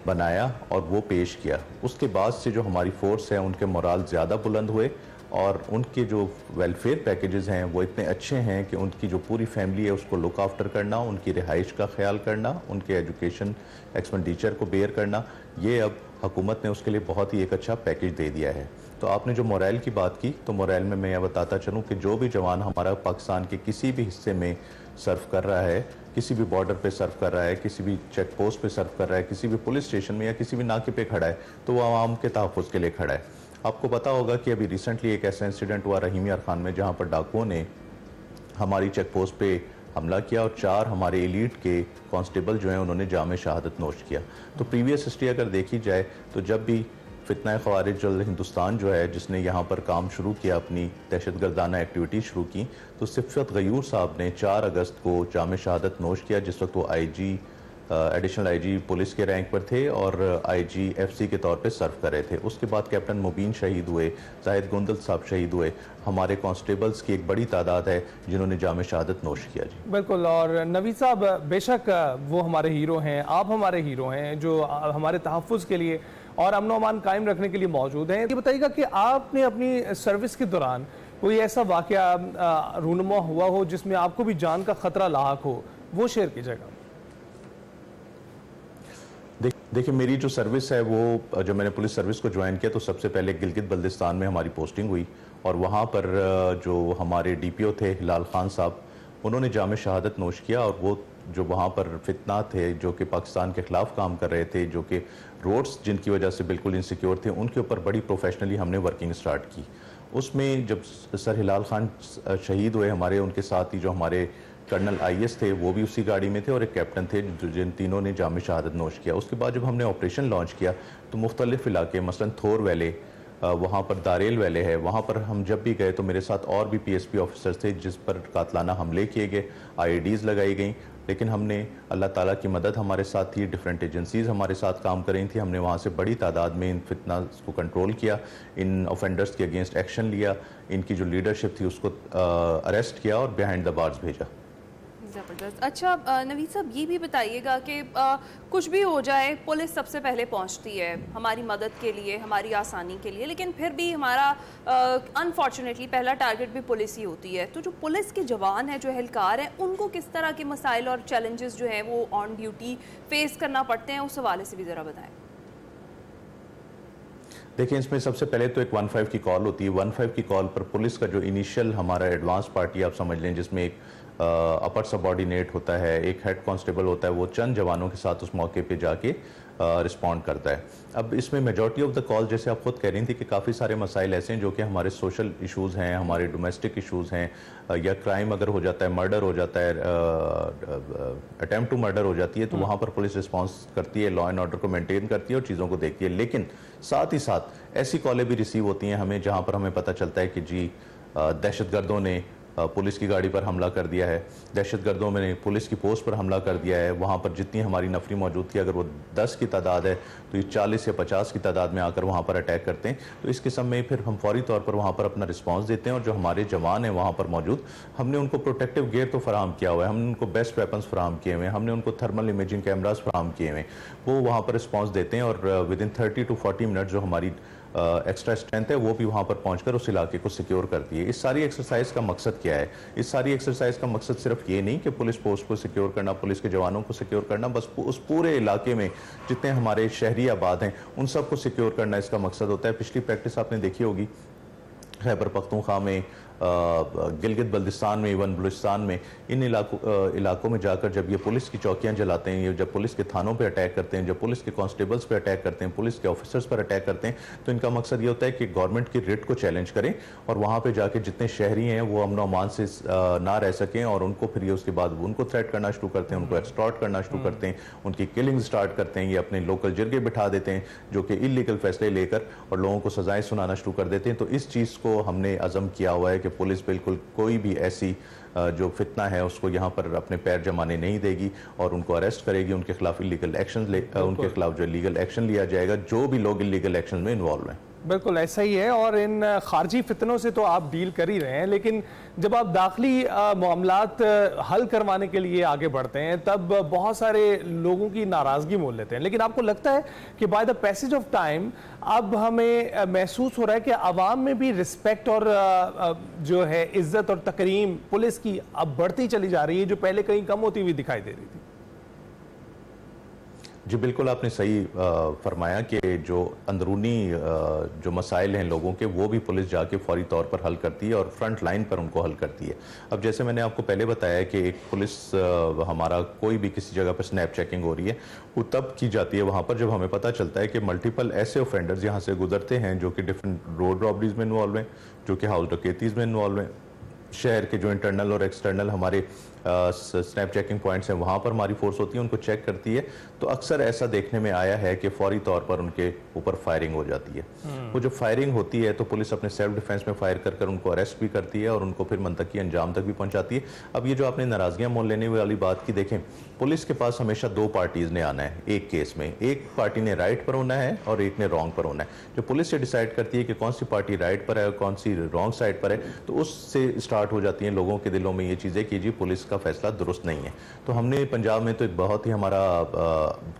बनाया और वो पेश किया। उसके बाद से जो हमारी फोर्स है उनके मोराल ज़्यादा बुलंद हुए और उनके जो वेलफेयर पैकेजेस हैं वो इतने अच्छे हैं कि उनकी जो पूरी फैमिली है उसको लुक आफ्टर करना, उनकी रिहाइश का ख्याल करना, उनके एजुकेशन एक्सपेंडिचर को बेयर करना, ये अब हुकूमत ने उसके लिए बहुत ही एक अच्छा पैकेज दे दिया है। तो आपने जो मोरल की बात की, तो मोरल में मैं यह बताता चलूँ कि जो भी जवान हमारा पाकिस्तान के किसी भी हिस्से में सर्व कर रहा है, किसी भी बॉर्डर पे सर्व कर रहा है, किसी भी चेक पोस्ट पे सर्व कर रहा है, किसी भी पुलिस स्टेशन में या किसी भी नाके पे खड़ा है, तो वो आवाम के तहफ़्फ़ुज़ के लिए खड़ा है। आपको पता होगा कि अभी रिसेंटली एक ऐसा इंसिडेंट हुआ रहीम यार खान में, जहां पर डाकुओं ने हमारी चेक पोस्ट पे हमला किया और 4 हमारे एलीट के कांस्टेबल जो हैं उन्होंने जाम शहादत नोश किया। तो प्रीवियस हिस्ट्री अगर देखी जाए तो जब भी फितना ख़वारिज हिंदुस्तान जो है जिसने यहाँ पर काम शुरू किया, अपनी दहशतगर्दाना एक्टिविटी शुरू की, तो सिफ़त गयूर साहब ने 4 अगस्त को जाम शहादत नोश किया, जिस वक्त वो आईजी एडिशनल आईजी पुलिस के रैंक पर थे और आईजी एफसी के तौर पे सर्व कर रहे थे। उसके बाद कैप्टन मुबीन शहीद हुए, जाहिद गोंदल साहब शहीद हुए, हमारे कांस्टेबल्स की एक बड़ी तादाद है जिन्होंने जाम शहादत नोश किया। जी बिल्कुल। और नवीद साहब, बेशक वो हमारे हीरो हैं, आप हमारे हीरो हैं जो हमारे तहफ़्फ़ुज़ के लिए और अमन अमान कायम रखने के लिए मौजूद हैं। ये बताइएगा कि आपने अपनी सर्विस के दौरान कोई ऐसा वाक़या रूनुमा हुआ हो जिसमें आपको भी जान का ख़तरा लाहक हो, वो शेयर कीजिएगा। देखिए, मेरी जो सर्विस है वो, जब मैंने पुलिस सर्विस को ज्वाइन किया तो सबसे पहले गिलगित बल्दिस्तान में हमारी पोस्टिंग हुई और वहाँ पर जो हमारे डीपीओ थे हिलाल खान साहब, उन्होंने जाम शहादत नोश किया। और वो जो वहाँ पर फितना थे जो कि पाकिस्तान के ख़िलाफ़ काम कर रहे थे, जो कि रोड्स जिनकी वजह से बिल्कुल इनसिक्योर थे, उनके ऊपर बड़ी प्रोफेशनली हमने वर्किंग स्टार्ट की। उसमें जब सर हिलाल खान शहीद हुए, हमारे उनके साथ ही जो हमारे कर्नल आईएस थे वो भी उसी गाड़ी में थे और एक कैप्टन थे, जिन तीनों ने जाम शहादत नोश किया। उसके बाद जब हमने ऑपरेशन लॉन्च किया तो मुख्तलिफ इलाके, मसलन थोर वैले, वहाँ पर दारेल वैले है, वहाँ पर हम जब भी गए तो मेरे साथ और भी पीएसपी ऑफिसर्स थे जिस पर कातलाना हमले किए गए, आईईडीज़ लगाई गई। लेकिन हमने, अल्लाह ताला की मदद हमारे साथ थी, डिफरेंट एजेंसीज़ हमारे साथ काम कर रही थी, हमने वहाँ से बड़ी तादाद में इन फितना को कंट्रोल किया, इन ऑफेंडर्स के अगेंस्ट एक्शन लिया, इनकी जो लीडरशिप थी उसको अरेस्ट किया और बिहाइंड द बार्स भेजा। ज़बरदस्त। अच्छा नवीद साहब, ये भी बताइएगा कि कुछ भी हो जाए पुलिस सबसे पहले पहुंचती है हमारी मदद के लिए, हमारी आसानी के लिए, लेकिन फिर भी हमारा अनफॉर्चुनेटली पहला टारगेट भी पुलिस ही होती है। तो जो पुलिस के जवान हैं, जो एहलकार हैं, उनको किस तरह के मसाइल और चैलेंजेस जो हैं वो ऑन ड्यूटी फेस करना पड़ते हैं, उस हवाले से भी ज़रा बताएँ। देखिए, इसमें सबसे पहले तो एक 15 की कॉल होती है। 15 की कॉल पर पुलिस का जो इनिशियल हमारा एडवांस पार्टी आप समझ लें, जिसमें एक अपर सबऑर्डिनेट होता है, एक हेड कांस्टेबल होता है, वो चंद जवानों के साथ उस मौके पे जाके रिस्पॉन्ड करता है। अब इसमें मेजॉरिटी ऑफ द कॉल, जैसे आप खुद कह रही थी कि काफ़ी सारे मसाइल ऐसे हैं जो कि हमारे सोशल इश्यूज़ हैं, हमारे डोमेस्टिक इश्यूज़ हैं, या क्राइम अगर हो जाता है, मर्डर हो जाता है, अटेम्प्ट टू मर्डर हो जाती है, तो वहाँ पर पुलिस रिस्पॉन्स करती है, लॉ एंड ऑर्डर को मेंटेन करती है और चीज़ों को देखती है। लेकिन साथ ही साथ ऐसी कॉलें भी रिसीव होती हैं हमें जहाँ पर हमें पता चलता है कि जी दहशतगर्दों ने पुलिस की गाड़ी पर हमला कर दिया है, दहशतगर्दों ने पुलिस की पोस्ट पर हमला कर दिया है। वहाँ पर जितनी हमारी नफरी मौजूद थी, अगर वो 10 की तादाद है तो ये 40 या 50 की तादाद में आकर वहाँ पर अटैक करते हैं। तो इस किस्म में फिर हम फौरी तौर पर वहाँ पर अपना रिस्पांस देते हैं और जो हमारे जवान हैं वहाँ पर मौजूद, हमने उनको प्रोटेक्टिव गियर तो फराहम किया हुआ है, हमने उनको बेस्ट वेपन्स फराहम किए हुए हैं, हमने उनको थर्मल इमेजिंग कैमराज फराहम किए हुए हैं। वो वहाँ पर रिस्पॉन्स देते हैं और विद इन 30 to 40 मिनट जो हमारी एक्स्ट्रा स्ट्रेंथ है वो भी वहाँ पर पहुँचकर उस इलाके को सिक्योर करती है। इस सारी एक्सरसाइज का मकसद क्या है? इस सारी एक्सरसाइज का मकसद सिर्फ ये नहीं कि पुलिस पोस्ट को सिक्योर करना, पुलिस के जवानों को सिक्योर करना, बस उस पूरे इलाके में जितने हमारे शहरी आबाद हैं उन सबको सिक्योर करना इसका मकसद होता है। पिछली प्रैक्टिस आपने देखी होगी खैबर पख्तूनख्वा में, गिलगित बल्दिस्तान में, इवन बलूचिस्तान में, इन इलाकों में जाकर जब ये पुलिस की चौकियां जलाते हैं, ये जब पुलिस के थानों पे अटैक करते हैं, जब पुलिस के कांस्टेबल्स पे अटैक करते हैं, पुलिस के ऑफिसर्स पर अटैक करते हैं, तो इनका मकसद ये होता है कि गवर्नमेंट की रिट को चैलेंज करें और वहाँ पे जाके जितने शहरी हैं वो अमन अमान से ना रह सकें और उनको फिर ये उसके बाद उनको थ्रेट करना शुरू करते हैं, उनको एक्सटॉर्ट करना शुरू करते हैं, उनकी किलिंग स्टार्ट करते हैं। ये अपने लोकल जिरगे बिठा देते हैं जो कि इलीगल फैसले लेकर और लोगों को सजाएं सुनाना शुरू कर देते हैं। तो इस चीज़ को हमने अज़म किया हुआ है कि पुलिस बिल्कुल कोई भी ऐसी जो फितना है उसको यहाँ पर अपने पैर जमाने नहीं देगी और उनको अरेस्ट करेगी, उनके खिलाफ इलीगल एक्शन उनके खिलाफ जो लीगल एक्शन लिया जाएगा, जो भी लोग इलीगल एक्शन में इन्वॉल्व हैं। बिल्कुल ऐसा ही है। और इन खारजी फितनों से तो आप डील कर ही रहे हैं, लेकिन जब आप दाखिली मामलात हल करवाने के लिए आगे बढ़ते हैं तब बहुत सारे लोगों की नाराज़गी मोल लेते हैं। लेकिन आपको लगता है कि by the passage of time अब हमें महसूस हो रहा है कि आवाम में भी रिस्पेक्ट और जो है इज्जत और तकरीम पुलिस की अब बढ़ती चली जा रही है, जो पहले कहीं कम होती हुई दिखाई दे रही थी? जी बिल्कुल, आपने सही फरमाया कि जो अंदरूनी जो मसाइल हैं लोगों के, वो भी पुलिस जाके फौरी तौर पर हल करती है और फ्रंट लाइन पर उनको हल करती है। अब जैसे मैंने आपको पहले बताया कि एक पुलिस हमारा कोई भी किसी जगह पर स्नैप चेकिंग हो रही है, वो तब की जाती है वहाँ पर जब हमें पता चलता है कि मल्टीपल ऐसे ऑफेंडर्स यहाँ से गुजरते हैं जो कि डिफरेंट रोड रॉबरीज में इन्वॉल्व हैं, जो कि हाउस डकैतीज़ में इन्वॉल्व हैं, शहर के जो इंटरनल और एक्सटर्नल हमारे स्नैप चेकिंग पॉइंट्स हैं वहाँ पर हमारी फोर्स होती है, उनको चेक करती है। तो अक्सर ऐसा देखने में आया है कि फौरी तौर पर उनके ऊपर फायरिंग हो जाती है। वो जो फायरिंग होती है तो पुलिस अपने सेल्फ डिफेंस में फायर कर उनको अरेस्ट भी करती है और उनको फिर मंतकी अंजाम तक भी पहुंचाती है। अब ये जो आपने नाराजगियां मोल लेने वाली बात की, देखें पुलिस के पास हमेशा दो पार्टीज ने आना है एक केस में, एक पार्टी ने राइट पर होना है और एक ने रॉन्ग पर होना है। जो पुलिस ये डिसाइड करती है कि कौन सी पार्टी राइट पर है और कौन सी रॉन्ग साइड पर है, तो उससे स्टार्ट हो जाती हैं लोगों के दिलों में ये चीज़ें कि जी पुलिस का फैसला दुरुस्त नहीं है। तो हमने पंजाब में तो एक बहुत ही हमारा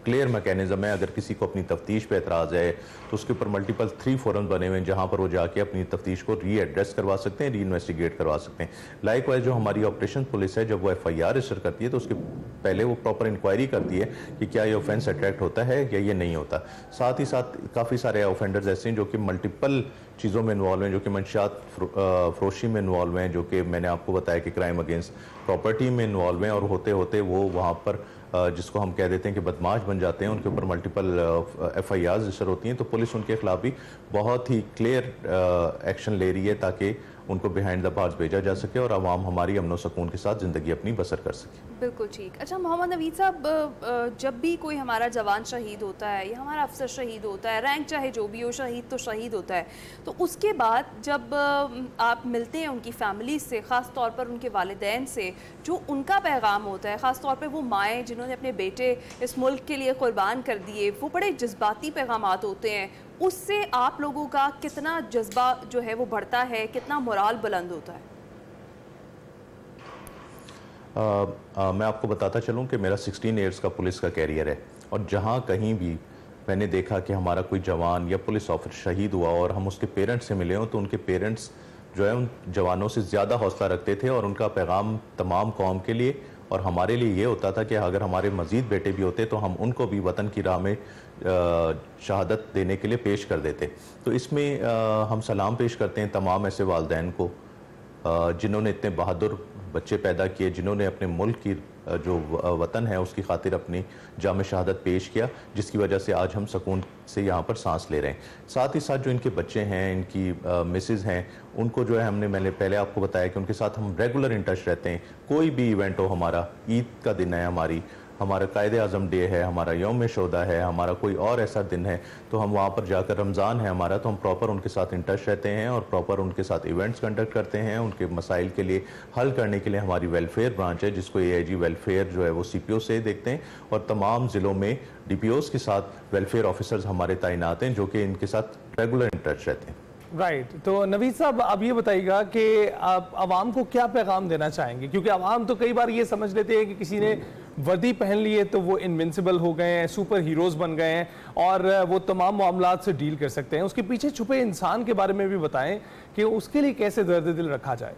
क्लियर मैकेनिज्म है, अगर किसी को अपनी तफ्तीश पे एतराज़ है तो उसके ऊपर मल्टीपल 3 फोरम बने हुए हैं जहां पर वो जाके अपनी तफ्तीश को री एड्रेस करवा सकते हैं, री इन्वेस्टिगेट करवा सकते हैं। लाइकवाइज जो हमारी ऑपरेशन पुलिस है, जब वो FIR रजिस्टर करती है तो उसके पहले वो प्रॉपर इंक्वायरी करती है कि क्या ये ऑफेंस अट्रैक्ट होता है या ये नहीं होता। साथ ही साथ काफ़ी सारे ऑफेंडर्स ऐसे हैं जो कि मल्टीपल चीज़ों में इन्वॉल्व हैं, जो कि मंशियात फरोशी में इन्वॉल्व हैं, जो कि मैंने आपको बताया कि क्राइम अगेंस्ट प्रॉपर्टी में इन्वॉल्व हैं, और होते होते वो वहाँ पर जिसको हम कह देते हैं कि बदमाश बन जाते हैं, उनके ऊपर मल्टीपल FIR रजिस्टर होती हैं। तो पुलिस उनके खिलाफ भी बहुत ही क्लियर एक्शन ले रही है ताकि उनको बिहाइंड द बार्स भेजा जा सके और आवाम हमारी अमन सुकून के साथ ज़िंदगी अपनी बसर कर सके। बिल्कुल ठीक। अच्छा मोहम्मद नवीद साहब, जब भी कोई हमारा जवान शहीद होता है या हमारा अफसर शहीद होता है, रैंक चाहे जो भी हो, शहीद तो शहीद होता है, तो उसके बाद जब आप मिलते हैं उनकी फैमिली से, ख़ास तौर पर उनके वालिदैन से, जो उनका पैगाम होता है, ख़ास तौर पर वो माएँ जिन्होंने अपने बेटे इस मुल्क के लिए क़ुरबान कर दिए, वो बड़े जज्बाती पैगामात होते हैं, उससे आप लोगों का कितना जज्बा जो है वो बढ़ता है, कितना मोराल बुलंद होता है? मैं आपको बताता चलूं कि मेरा 16 इयर्स का पुलिस का कैरियर है, और जहां कहीं भी मैंने देखा कि हमारा कोई जवान या पुलिस ऑफिसर शहीद हुआ और हम उसके पेरेंट्स से मिले हों, तो उनके पेरेंट्स जो है उन जवानों से ज़्यादा हौसला रखते थे और उनका पैगाम तमाम कौम के लिए और हमारे लिए ये होता था कि अगर हमारे मज़ीद बेटे भी होते तो हम उनको भी वतन की राह में शहादत देने के लिए पेश कर देते। तो इसमें हम सलाम पेश करते हैं तमाम ऐसे वालिदैन को जिन्होंने इतने बहादुर बच्चे पैदा किए, जिन्होंने अपने मुल्क की जो वतन है उसकी खातिर अपनी जाम शहादत पेश किया, जिसकी वजह से आज हम सुकून से यहाँ पर सांस ले रहे हैं। साथ ही साथ जो इनके बच्चे हैं, इनकी मिसेज़ हैं, उनको जो है मैंने पहले आपको बताया कि उनके साथ हम रेगुलर इन टच रहते हैं। कोई भी इवेंट हो, हमारा ईद का दिन है, हमारा कायदे आज़म डे है, हमारा यौम शोदा है, हमारा कोई और ऐसा दिन है, तो हम वहाँ पर जाकर, रमज़ान है हमारा, तो हम प्रॉपर उनके साथ इन टच रहते हैं और प्रॉपर उनके साथ इवेंट्स कंडक्ट करते हैं। उनके मसाइल के लिए हल करने के लिए हमारी वेलफेयर ब्रांच है, जिसको AIG वेलफेयर जो है वो CPO से देखते हैं, और तमाम ज़िलों में DPOs के साथ वेलफेयर ऑफिसर्स हमारे तैनात हैं जो कि इनके साथ रेगुलर इन टच रहते हैं। राइट। तो नवीद साहब, आप ये बताइएगा कि आप आवाम को क्या पैगाम देना चाहेंगे, क्योंकि आवाम तो कई बार ये समझ लेते हैं कि किसी ने वर्दी पहन ली है तो वो इनविंसिबल हो गए हैं, सुपर हीरोज बन गए हैं और वो तमाम मामलात से डील कर सकते हैं। उसके पीछे छुपे इंसान के बारे में भी बताएं कि उसके लिए कैसे दर्द दिल रखा जाए।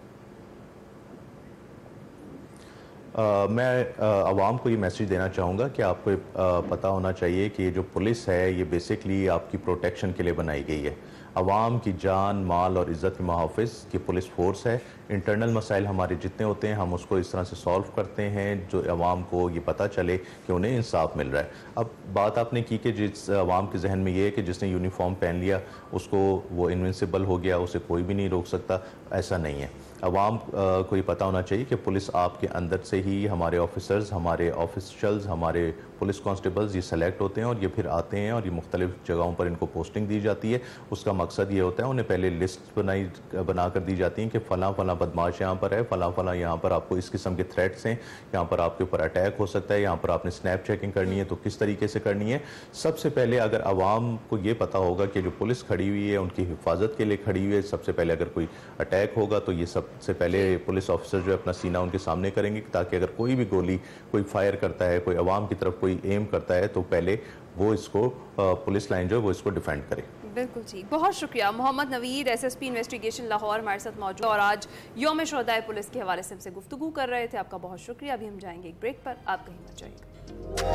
मैं आवाम को ये मैसेज देना चाहूँगा कि आपको पता होना चाहिए कि ये जो पुलिस है ये बेसिकली आपकी प्रोटेक्शन के लिए बनाई गई है। आवाम की जान, माल और इज़्ज़त के मुहाफ़िज़ की पुलिस फोर्स है। इंटरनल मसाइल हमारे जितने होते हैं हम उसको इस तरह से सॉल्व करते हैं जो आवाम को ये पता चले कि उन्हें इंसाफ मिल रहा है। अब बात आपने की कि जिस आवाम के जहन में ये है कि जिसने यूनिफॉर्म पहन लिया उसको वो इनविंसिबल हो गया, उसे कोई भी नहीं रोक सकता, ऐसा नहीं है। आवाम को ये पता होना चाहिए कि पुलिस आपके अंदर से ही, हमारे ऑफिसर्स, हमारे ऑफिशल्स, हमारे पुलिस कांस्टेबल्स ये सेलेक्ट होते हैं और ये फिर आते हैं और ये मुख्तलिफ जगहों पर इनको पोस्टिंग दी जाती है। उसका मकसद ये होता है, उन्हें पहले लिस्ट बना कर दी जाती है कि फ़लाँ फ़लाँ बदमाश यहाँ पर है, फ़लाँ फ़लाँ यहाँ पर आपको इस किस्म के थ्रेट्स हैं, यहाँ पर आपके ऊपर अटैक हो सकता है, यहाँ पर आपने स्नैप चेकिंग करनी है तो किस तरीके से करनी है। सबसे पहले अगर आवाम को ये पता होगा कि जो पुलिस खड़ी हुई है उनकी हिफाजत के लिए खड़ी हुई है, सबसे पहले अगर कोई अटैक होगा तो ये सबसे पहले पुलिस ऑफिसर जो है अपना सीना उनके सामने करेंगे, ताकि अगर कोई भी गोली कोई फायर करता है, कोई आवाम की तरफ कोई एम करता है तो पहले वो इसको पुलिस लाइन जो है वो इसको डिफेंड करे। बिल्कुल ठीक, बहुत शुक्रिया। मोहम्मद नवीद, SSP इन्वेस्टिगेशन लाहौर हमारे साथ मौजूद और आज यौम शुहदाए पुलिस के हवाले से हमसे गुफ्तगू कर रहे थे। आपका बहुत शुक्रिया। अभी हम जाएंगे एक ब्रेक पर, आप कहीं मत जाइएगा।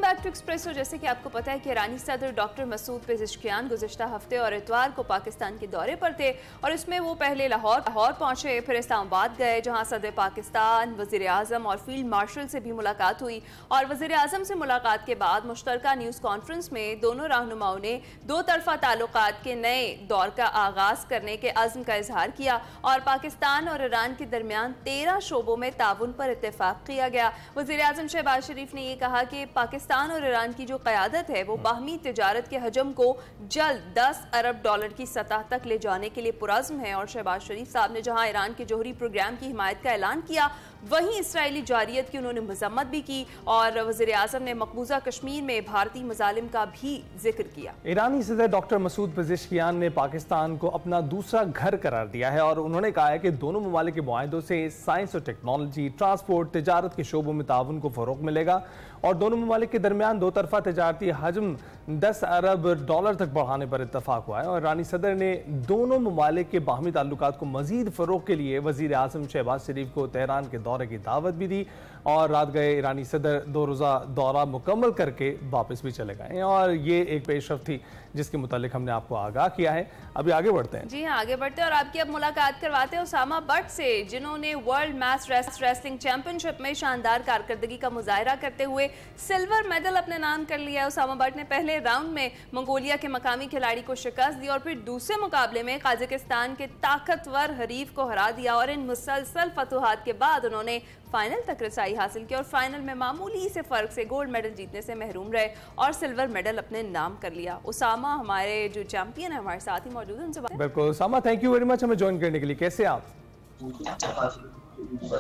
Back to expresso. जैसे कि आपको पता है कि ईरानी सदर डॉक्टर मसूद पेज़ेश्कियान गुज़िश्ता हफ्ते और इतवार को पाकिस्तान के दौरे पर थे और इसमें वो पहले लाहौर पहुंचे, फिर इस्लामाबाद गए जहां सदर पाकिस्तान, वज़ीर आज़म और फील्ड मार्शल से भी मुलाकात हुई। और वज़ीर आज़म से मुलाकात के बाद मुश्तरका न्यूज़ कॉन्फ्रेंस में दोनों रहनुमाओं ने दो तरफ़ा ताल्लुकात के नए दौर का आगाज़ करने के अज़्म का इजहार किया और पाकिस्तान और ईरान के दरमियान 13 शोबों में ताउन पर इत्तेफाक किया गया। वज़ीर आज़म शहबाज शरीफ ने ये कहा कि पाकिस्तान और ईरान की जो क़यादत है वो बाहमी तिजारत के हजम को जल्द 10 अरब डॉलर की सतह तक ले जाने के लिए पुरज़्म है। और शहबाज शरीफ साहब ने जहां ईरान के जोहरी प्रोग्राम की हिमायत का ऐलान किया, वहीं इसराइली जारियत की उन्होंने मजम्मत भी की और वज़ीर आज़म ने मकबूजा कश्मीर में भारतीय मजालिम का भी जिक्र किया। ईरानी सदर डॉक्टर मसूद पेज़ेश्कियान ने पाकिस्तान को अपना दूसरा घर करार दिया है और उन्होंने कहा है कि दोनों ममालिक के मुआहदों से साइंस और टेक्नोलॉजी, ट्रांसपोर्ट, तिजारत के शोबों में ताउन को फ़रोग़ मिलेगा और दोनों ममालिक के दरमियान दो तरफ़ा तिजारती हजम 10 अरब डॉलर तक बढ़ाने पर इत्तफाक हुआ है। और ईरानी सदर ने दोनों ममालिक के बाहमी ताल्लुकात को मज़ीद फ़रोग़ के लिए वज़ीर आज़म शहबाज शरीफ को तेहरान के दौरे की दावत भी दी और रात गए ईरानी सदर 2 रोज़ा दौरा मुकम्मल करके वापस भी चले गए और ये एक पेशरफ्त थी जिसके मुतालिक हमने आपको आगाह किया है। अभी आगे बढ़ते हैं। जी हाँ, आगे बढ़ते हैं और आपकी अब मुलाकात करवाते हैं उसामा बट से, जिन्होंने वर्ल्ड मैच रेसलिंग चैंपियनशिप में शानदार कारकर्दगी का मुजाहरा करते हुए सिल्वर मेडल अपने नाम कर लिया है। उसामा बट ने पहले राउंड में मंगोलिया के मकामी खिलाड़ी को शिकस्त दी और फिर दूसरे मुकाबले में काजाकिस्तान के ताकतवर हरीफ को हरा दिया और इन मुसलसल फतुहात के बाद उन्होंने फाइनल तक रसाई हासिल की और फाइनल में मामूली से फर्क से गोल्ड मेडल जीतने से महरूम रहे और सिल्वर मेडल अपने नाम कर लिया। उसामा हमारे जो चैंपियन है हमारे साथ ही मौजूद है, उनसे बात। बिल्कुल Usama, thank you very much हमें ज्वाइन करने के लिए। कैसे आप?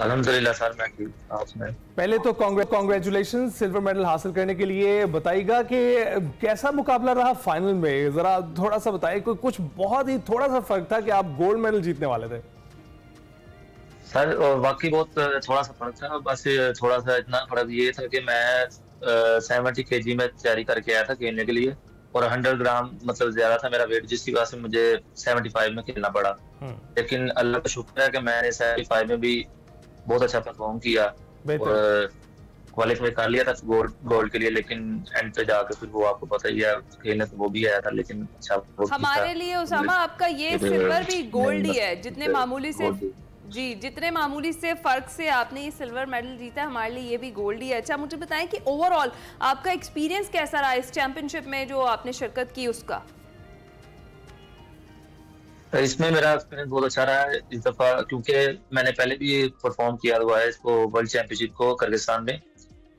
अल्हम्दुलिल्लाह सर, मैं ठीक। आपने पहले तो कांग्रेचुलेशन सिल्वर मेडल हासिल करने के लिए। बताइएगा कि कैसा मुकाबला रहा फाइनल में, जरा थोड़ा सा बताइए। कुछ बहुत ही थोड़ा सा फर्क था कि आप गोल्ड मेडल जीतने वाले थे। सर वाकई बहुत थोड़ा सा फर्क था, बस थोड़ा सा इतना फर्क ये था कि मैं 70 kg में तैयारी करके आया था खेलने के लिए और 100 ग्राम मतलब ज्यादा था मेरा वेट, जिसकी वजह से मुझे 75 में खेलना पड़ा। लेकिन अल्लाह का शुक्र है कि मैंने 75 में भी बहुत अच्छा परफॉर्म किया और क्वालिफाई कर लिया था गोल्ड के लिए। लेकिन एंड पे जाकर फिर वो आपको पता ही है, खेलने तो वो भी आया था लेकिन अच्छा हमारे लिए उसामा आपका ये सिल्वर भी गोल्ड ही है। जितने मामूली से जितने मामूली से फर्क से आपने ये सिल्वर मेडल जीता है, हमारे लिए ये भी गोल्ड ही है। अच्छा मुझे बताएं कि ओवरऑल आपका एक्सपीरियंस कैसा रहा इस चैंपियनशिप में जो आपने शिरकत की उसका? इसमें मेरा एक्सपीरियंस बहुत अच्छा रहा है इस दफा, क्योंकि मैंने पहले भी परफॉर्म किया हुआ है इसको वर्ल्ड चैंपियनशिप को किर्गिस्तान में,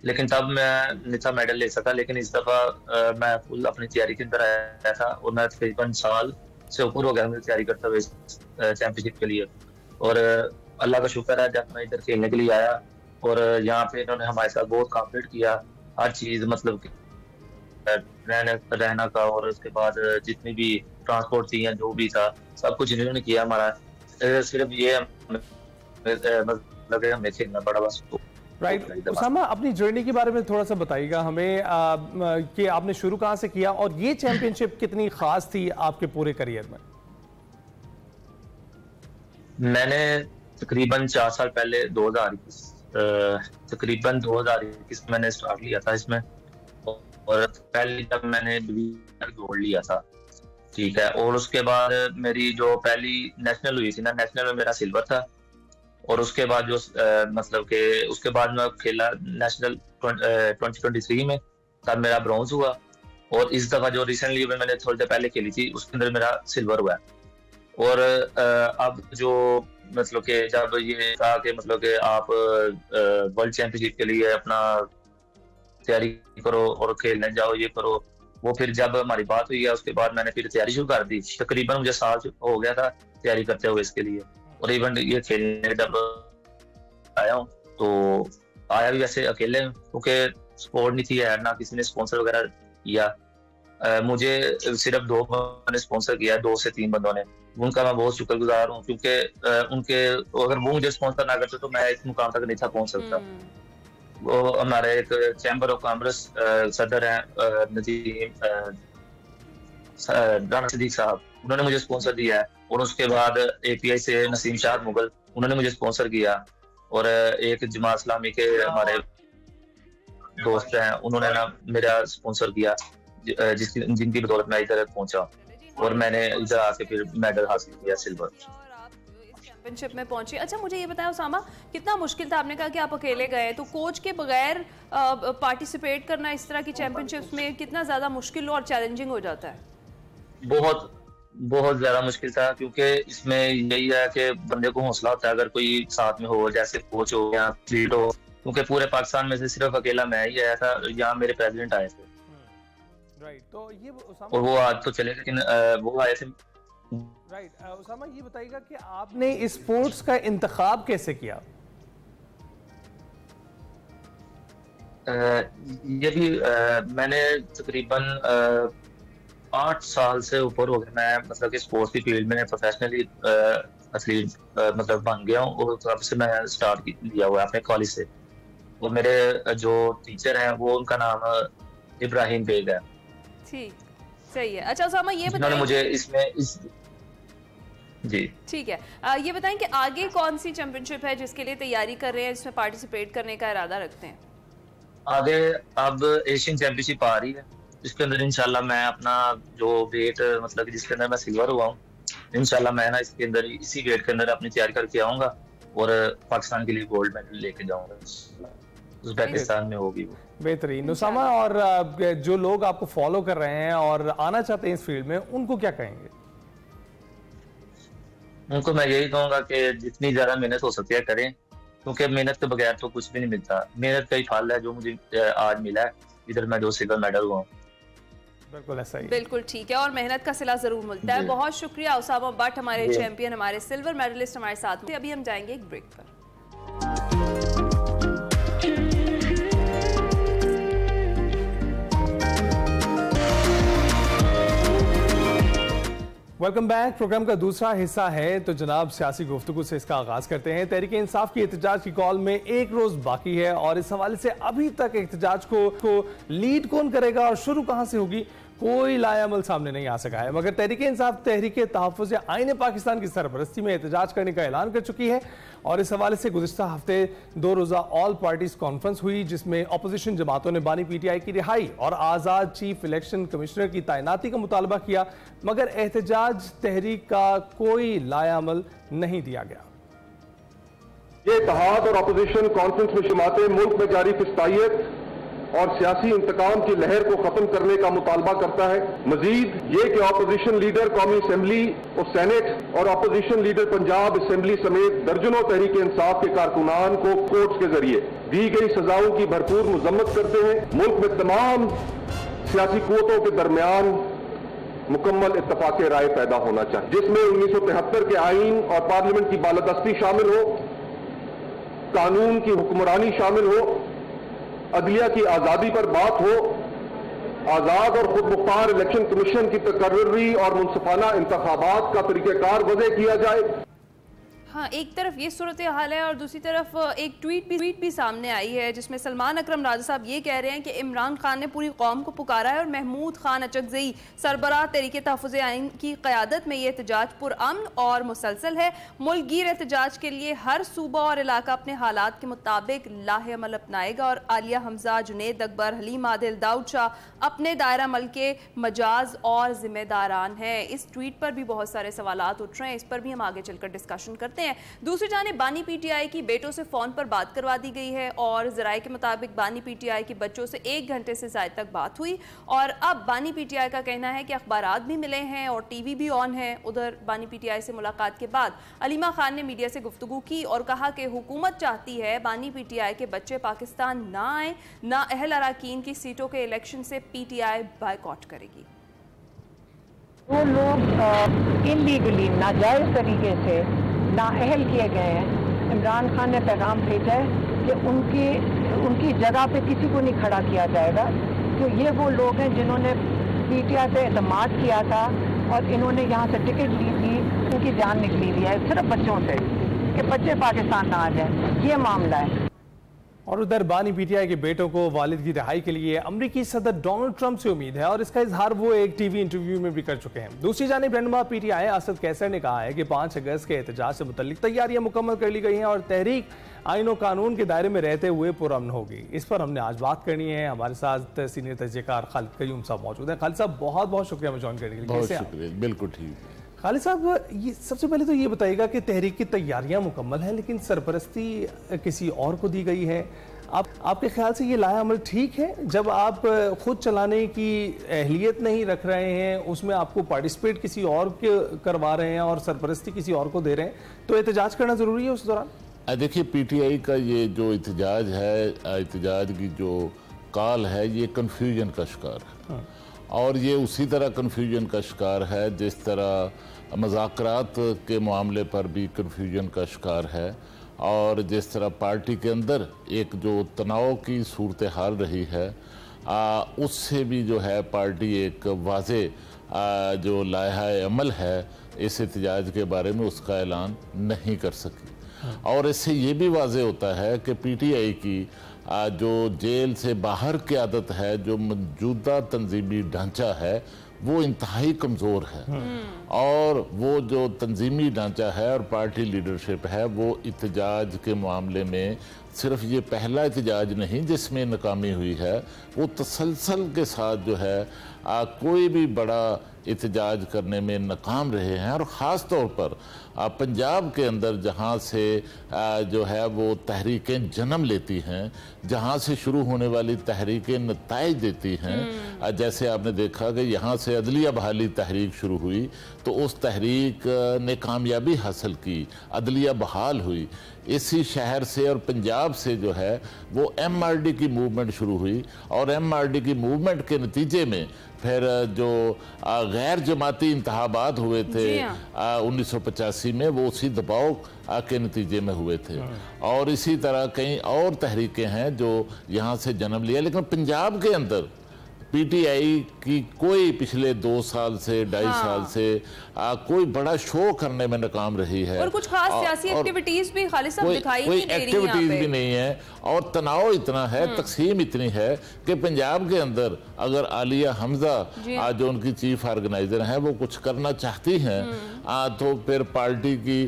लेकिन तब मैं नहीं था मेडल ले सका। लेकिन इस दफा मैं फुल अपनी तैयारी के अंदर आया था और मैं तकरीबन साल से ऊपर हो गया मुझे तैयारी करते हुए चैंपियनशिप के लिए। और अल्लाह का शुक्र है जब मैं इधर खेलने के लिए आया और यहाँ पे इन्होंने हमारे साथ बहुत कोऑपरेट किया, हर चीज मतलब रहना का और उसके बाद जितनी भी ट्रांसपोर्ट थी या जो भी था सब कुछ इन्होंने किया हमारा। सिर्फ ये मतलब हमें खेलना पड़ा बस। राइट उसामा, अपनी जर्नी के बारे में थोड़ा सा बताइएगा हमें कि आपने शुरू कहाँ से किया और ये चैंपियनशिप कितनी खास थी आपके पूरे करियर में? मैंने तकरीबन 4 साल पहले 2021 मैंने स्टार्ट लिया था इसमें और पहले जब मैंने गोल्ड लिया था, ठीक है, और उसके बाद मेरी जो पहली नेशनल हुई थी ना, नेशनल में मेरा सिल्वर था और उसके बाद जो मतलब के उसके बाद मैं खेला नेशनल 2023 में, तब मेरा ब्रॉन्ज हुआ और इस दफा जो रिसेंटली मैंने थोड़ी देर पहले खेली थी उसके अंदर मेरा सिल्वर हुआ। और अब जो मतलब के जब ये कहा कि मतलब के आप वर्ल्ड चैंपियनशिप के लिए अपना तैयारी करो और खेलने जाओ, ये करो, वो फिर जब हमारी बात हुई है उसके बाद मैंने फिर तैयारी शुरू कर दी। तकरीबन मुझे साल हो गया था तैयारी करते हुए इसके लिए और इवन ये खेलने जब आया हूँ तो आया भी वैसे अकेले, क्योंकि सपोर्ट नहीं थी यार, ना किसी ने स्पॉन्सर वगैरह किया। मुझे सिर्फ 2 बंदों ने स्पॉन्सर किया, 2 से 3 बंदों ने, उनका मैं बहुत शुक्रगुजार हूँ, क्योंकि उनके अगर वो मुझे स्पॉन्सर ना करते तो मैं इस मुकाम तक नहीं था पहुंच सकता। वो हमारे एक चैम्बर ऑफ कॉमर्स सदर हैं राना सदीक साहब, उन्होंने मुझे स्पॉन्सर दिया है और उसके बाद API से नसीम शाह मुगल, उन्होंने मुझे स्पॉन्सर किया और एक जमात इस्लामी के हमारे दोस्त हैं, उन्होंने ना मेरा स्पॉन्सर किया, जिनकी बदौलत मैं इधर पहुंचा और मैंने इधर आके फिर मेडल हासिल किया, सिल्वर। चैंपियनशिप में पहुंचे। अच्छा मुझे ये बताया उसामा, कितना मुश्किल था? आपने कहा कि आप अकेले गए, तो कोच के बगैर पार्टिसिपेट करना इस तरह की चैंपियनशिप्स में कितना ज्यादा मुश्किल और चैलेंजिंग हो जाता है? बहुत बहुत ज्यादा मुश्किल था, क्योंकि इसमें यही है कि बंदे को हौसला होता है अगर कोई साथ में हो, जैसे कोच हो या एथलीट हो, क्योंकि पूरे पाकिस्तान में से सिर्फ अकेला मैं ही आया था, यहाँ मेरे प्रेसिडेंट आए थे। राइट, तो ये और वो आज तो चले, लेकिन वो आए थे। राइट, उसामा ये बताइएगा कि आपने इस स्पोर्ट्स का इंतखाब कैसे किया? ये भी मैंने तकरीबन 8 साल से ऊपर हो गया मैं, मतलब कि स्पोर्ट्स की फील्ड में प्रोफेशनली एथलीट मतलब बन गया हूँ, और तब से मैं स्टार्ट किया हुआ है अपने कॉलेज से। और मेरे जो टीचर हैं वो, उनका नाम इब्राहिम बेग है। ठीक, सही है। अच्छा उसामा ये बताएं, मुझे इसमें जी ठीक है, ये बताएं कि आगे कौन सी चैंपियनशिप है जिसके लिए तैयारी कर रहे हैं, जिसमें पार्टिसिपेट करने का इरादा रखते हैं? आगे अब एशियन चैंपियनशिप आ रही है, इसके अंदर इंशाल्लाह मैं अपना जो वेट, मतलब कि जिसके अंदर मैं सिल्वर हुआ हूँ, इंशाल्लाह मैं ना इसके अंदर, इसी वेट के अंदर अपनी तैयारी करके आऊंगा और पाकिस्तान के लिए गोल्ड मेडल लेके जाऊंगा। उज़्बेकिस्तान में होगी वो। बेहतरीन। उसामा, और जो लोग आपको फॉलो कर रहे हैं और आना चाहते हैं इस फील्ड में, उनको क्या कहेंगे? उनको मैं यही कहूंगा कि जितनी ज्यादा मेहनत हो सकती है करें, क्योंकि मेहनत के बगैर तो कुछ भी नहीं मिलता। मेहनत का ही फल है जो मुझे आज मिला है, इधर मैं जो सिल्वर मेडल हुआ हूँ। बिल्कुल ऐसा ही, बिल्कुल ठीक है, और मेहनत का सिला जरूर मिलता है। बहुत शुक्रिया उसामा भट्ट, हमारे चैंपियन, हमारे सिल्वर मेडलिस्ट हमारे साथ। अभी हम जाएंगे एक ब्रेक पर। Welcome back. प्रोग्राम का दूसरा हिस्सा है, तो जनाब सियासी गुफ्तगू से इसका आगाज करते हैं। तहरीक इंसाफ की एहतजाज की कॉल में एक रोज बाकी है, और इस हवाले से अभी तक एहतजाज को लीड कौन करेगा और शुरू कहां से होगी, कोई लायामल सामने नहीं आ सका है। मगर तहरीक इंसाफ तहरीक तहफ़्फ़ुज़ आईन पाकिस्तान की सरपरस्ती में एहतजाज करने का ऐलान कर चुकी है, और इस हवाले से गुज़िश्ता हफ्ते 2 रोज़ा ऑल पार्टीज कॉन्फ्रेंस हुई, जिसमें अपोजिशन जमातों ने बानी PTI की रिहाई और आज़ाद चीफ इलेक्शन कमिश्नर की तैनाती का मुतालबा किया, मगर एहतजाज तहरीक का कोई लायामल नहीं दिया गया। ये इत्तेहाद और अपोजिशन कॉन्फ्रेंस में जमातें मुल्क में जारी फिस्तायत और सियासी इंतकाम की लहर को खत्म करने का मुतालबा करता है। मजीद ये कि अपोजिशन लीडर कौमी असम्बली और सेनेट और अपोजिशन लीडर पंजाब असम्बली समेत दर्जनों तहरीक इंसाफ के कारकुनान को कोर्ट के जरिए दी गई सजाओं की भरपूर मजम्मत करते हैं। मुल्क में तमाम सियासी कुव्वतों के दरमियान मुकम्मल इत्तफाक राय पैदा होना चाहिए, जिसमें 1973 के आईन और पार्लियामेंट की बालादस्ती शामिल हो, कानून की हुक्मरानी शामिल हो, अदलिया की आज़ादी पर बात हो, आज़ाद और खुद मुख्तार इलेक्शन कमीशन की तकर्री और मुनसिफाना इंतखाबात का तरीक़ेकार वज़े किया जाए। हाँ, एक तरफ ये सूरत हाल है और दूसरी तरफ एक ट्वीट भी सामने आई है, जिसमें सलमान अकरम राजा साहब ये कह रहे हैं कि इमरान खान ने पूरी कौम को पुकारा है और महमूद खान अचकज़ई सरबराह तहरीक तहफ़्फ़ुज़ आईन की क़यादत में ये एहतजाज पुरअमन और मुसलसल है। मुल्कगीर एहतजाज के लिए हर सूबा और इलाका अपने हालात के मुताबिक लाहे अमल अपनाएगा, और आलिया हमजा, जुनेद अकबर, हलीम आदिल, दाऊद शाह अपने दायरा अमल के मजाज और जिम्मेदारान हैं। इस ट्वीट पर भी बहुत सारे सवालात उठ रहे हैं, इस पर भी हम आगे चलकर डिस्कशन करते हैं। दूसरी जानिब बानी PTI की बेटों से फोन पर बात करवा दी गई है, और ज़राए के मुताबिक बानी PTI के बच्चों से 1 घंटे से ज़्यादा तक बात हुई, और अब बानी PTI का कहना है कि अखबारात भी मिले हैं और TV भी ऑन है। उधर बानी PTI से मुलाकात के बाद अलीमा खान ने मीडिया से गुफ्तगू की और कहा कि हुकूमत चाहती है बानी PTI के बच्चे पाकिस्तान ना आए, ना अहल अराकीन की सीटों के इलेक्शन से PTI बायकॉट करेगी। वो लोग इलीगली नाजायज़ तरीके से नाअहल किए गए हैं। इमरान खान ने पैगाम भेजा है कि उनकी जगह पे किसी को नहीं खड़ा किया जाएगा, तो ये वो लोग हैं जिन्होंने PTI पे एतमाद किया था और इन्होंने यहाँ से टिकट ली थी, उनकी जान निकली हुई है सिर्फ बच्चों से कि बच्चे पाकिस्तान ना आ जाए, ये मामला है। और उधर बानी पीटीआई के बेटों को वालिद की रिहाई के लिए अमेरिकी सदर डोनाल्ड ट्रंप से उम्मीद है और इसका इजहार वो एक टीवी इंटरव्यू में भी कर चुके हैं। दूसरी जानिब रहनुमा पीटीआई असद कैसर ने कहा है कि 5 अगस्त के एहतजाज से मुतल्लिक तैयारियां मुकम्मल कर ली गई हैं और तहरीक आईन और कानून के दायरे में रहते हुए पुरअमन होगी। इस पर हमने आज बात करनी है। हमारे साथ सीनियर तजज़ियेकार खालिद कयूम साहब मौजूद हैं। खालिद साहब बहुत बहुत शुक्रिया हमें ज्वाइन करने के लिए। बहुत शुक्रिया, बिल्कुल ठीक। खालिद साहब, ये सबसे पहले तो ये बताइएगा कि तहरीक की तैयारियां मुकम्मल हैं लेकिन सरपरस्ती किसी और को दी गई है। आपके ख्याल से ये लाया अमल ठीक है? जब आप खुद चलाने की अहलियत नहीं रख रहे हैं, उसमें आपको पार्टिसिपेट किसी और के करवा रहे हैं और सरपरस्ती किसी और को दे रहे हैं, तो एहतजाज करना ज़रूरी है उस दौरान? देखिए, पीटीआई का ये जो एहतजाज है, एहतजाज की जो कॉल है, ये कन्फ्यूजन का शिकार है। हाँ। और ये उसी तरह कन्फ्यूजन का शिकार है जिस तरह मज़ाकरात के मामले पर भी कन्फ्यूजन का शिकार है और जिस तरह पार्टी के अंदर एक जो तनाव की सूरत हाल रही है उससे भी जो है पार्टी एक वाज़े जो लाइहा अमल है इस एहतजाज के बारे में उसका ऐलान नहीं कर सकी। और इससे ये भी वाज़े होता है कि पीटीआई की जो जेल से बाहर की आदत है, जो मौजूदा तंजीमी ढांचा है, वो इंतहाई कमज़ोर है। और वो जो तंजीमी ढांचा है और पार्टी लीडरशिप है, वो एहतजाज के मामले में सिर्फ ये पहला एहतजाज नहीं जिसमें नाकामी हुई है, वो तसलसल के साथ जो है कोई भी बड़ा एहतजाज करने में नाकाम रहे हैं। और ख़ास तौर पर पंजाब के अंदर जहाँ से जो है वो तहरीकें जन्म लेती हैं, जहाँ से शुरू होने वाली तहरीकें नताइज देती हैं। जैसे आपने देखा कि यहाँ से अदलिया बहाली तहरीक शुरू हुई तो उस तहरीक ने कामयाबी हासिल की, अदलिया बहाल हुई। इसी शहर से और पंजाब से जो है वो एमआरडी की मूवमेंट शुरू हुई और एमआरडी की मूवमेंट के नतीजे में फिर जो गैर जमाती इंतखाबात हुए थे 1985 में, वो उसी दबाव के नतीजे में हुए थे। और इसी तरह कई और तहरीकें हैं जो यहाँ से जन्म लिया। लेकिन पंजाब के अंदर पीटीआई की कोई पिछले 2 साल से 2.5 साल से कोई बड़ा शो करने में नाकाम रही है और कुछ खास सियासी एक्टिविटीज भी खालिद साहब दिखाई कोई एक्टिविटीज भी नहीं है। और तनाव इतना है, तकसीम इतनी है कि पंजाब के अंदर अगर आलिया हमजा जो उनकी चीफ ऑर्गेनाइजर हैं वो कुछ करना चाहती हैं तो फिर पार्टी की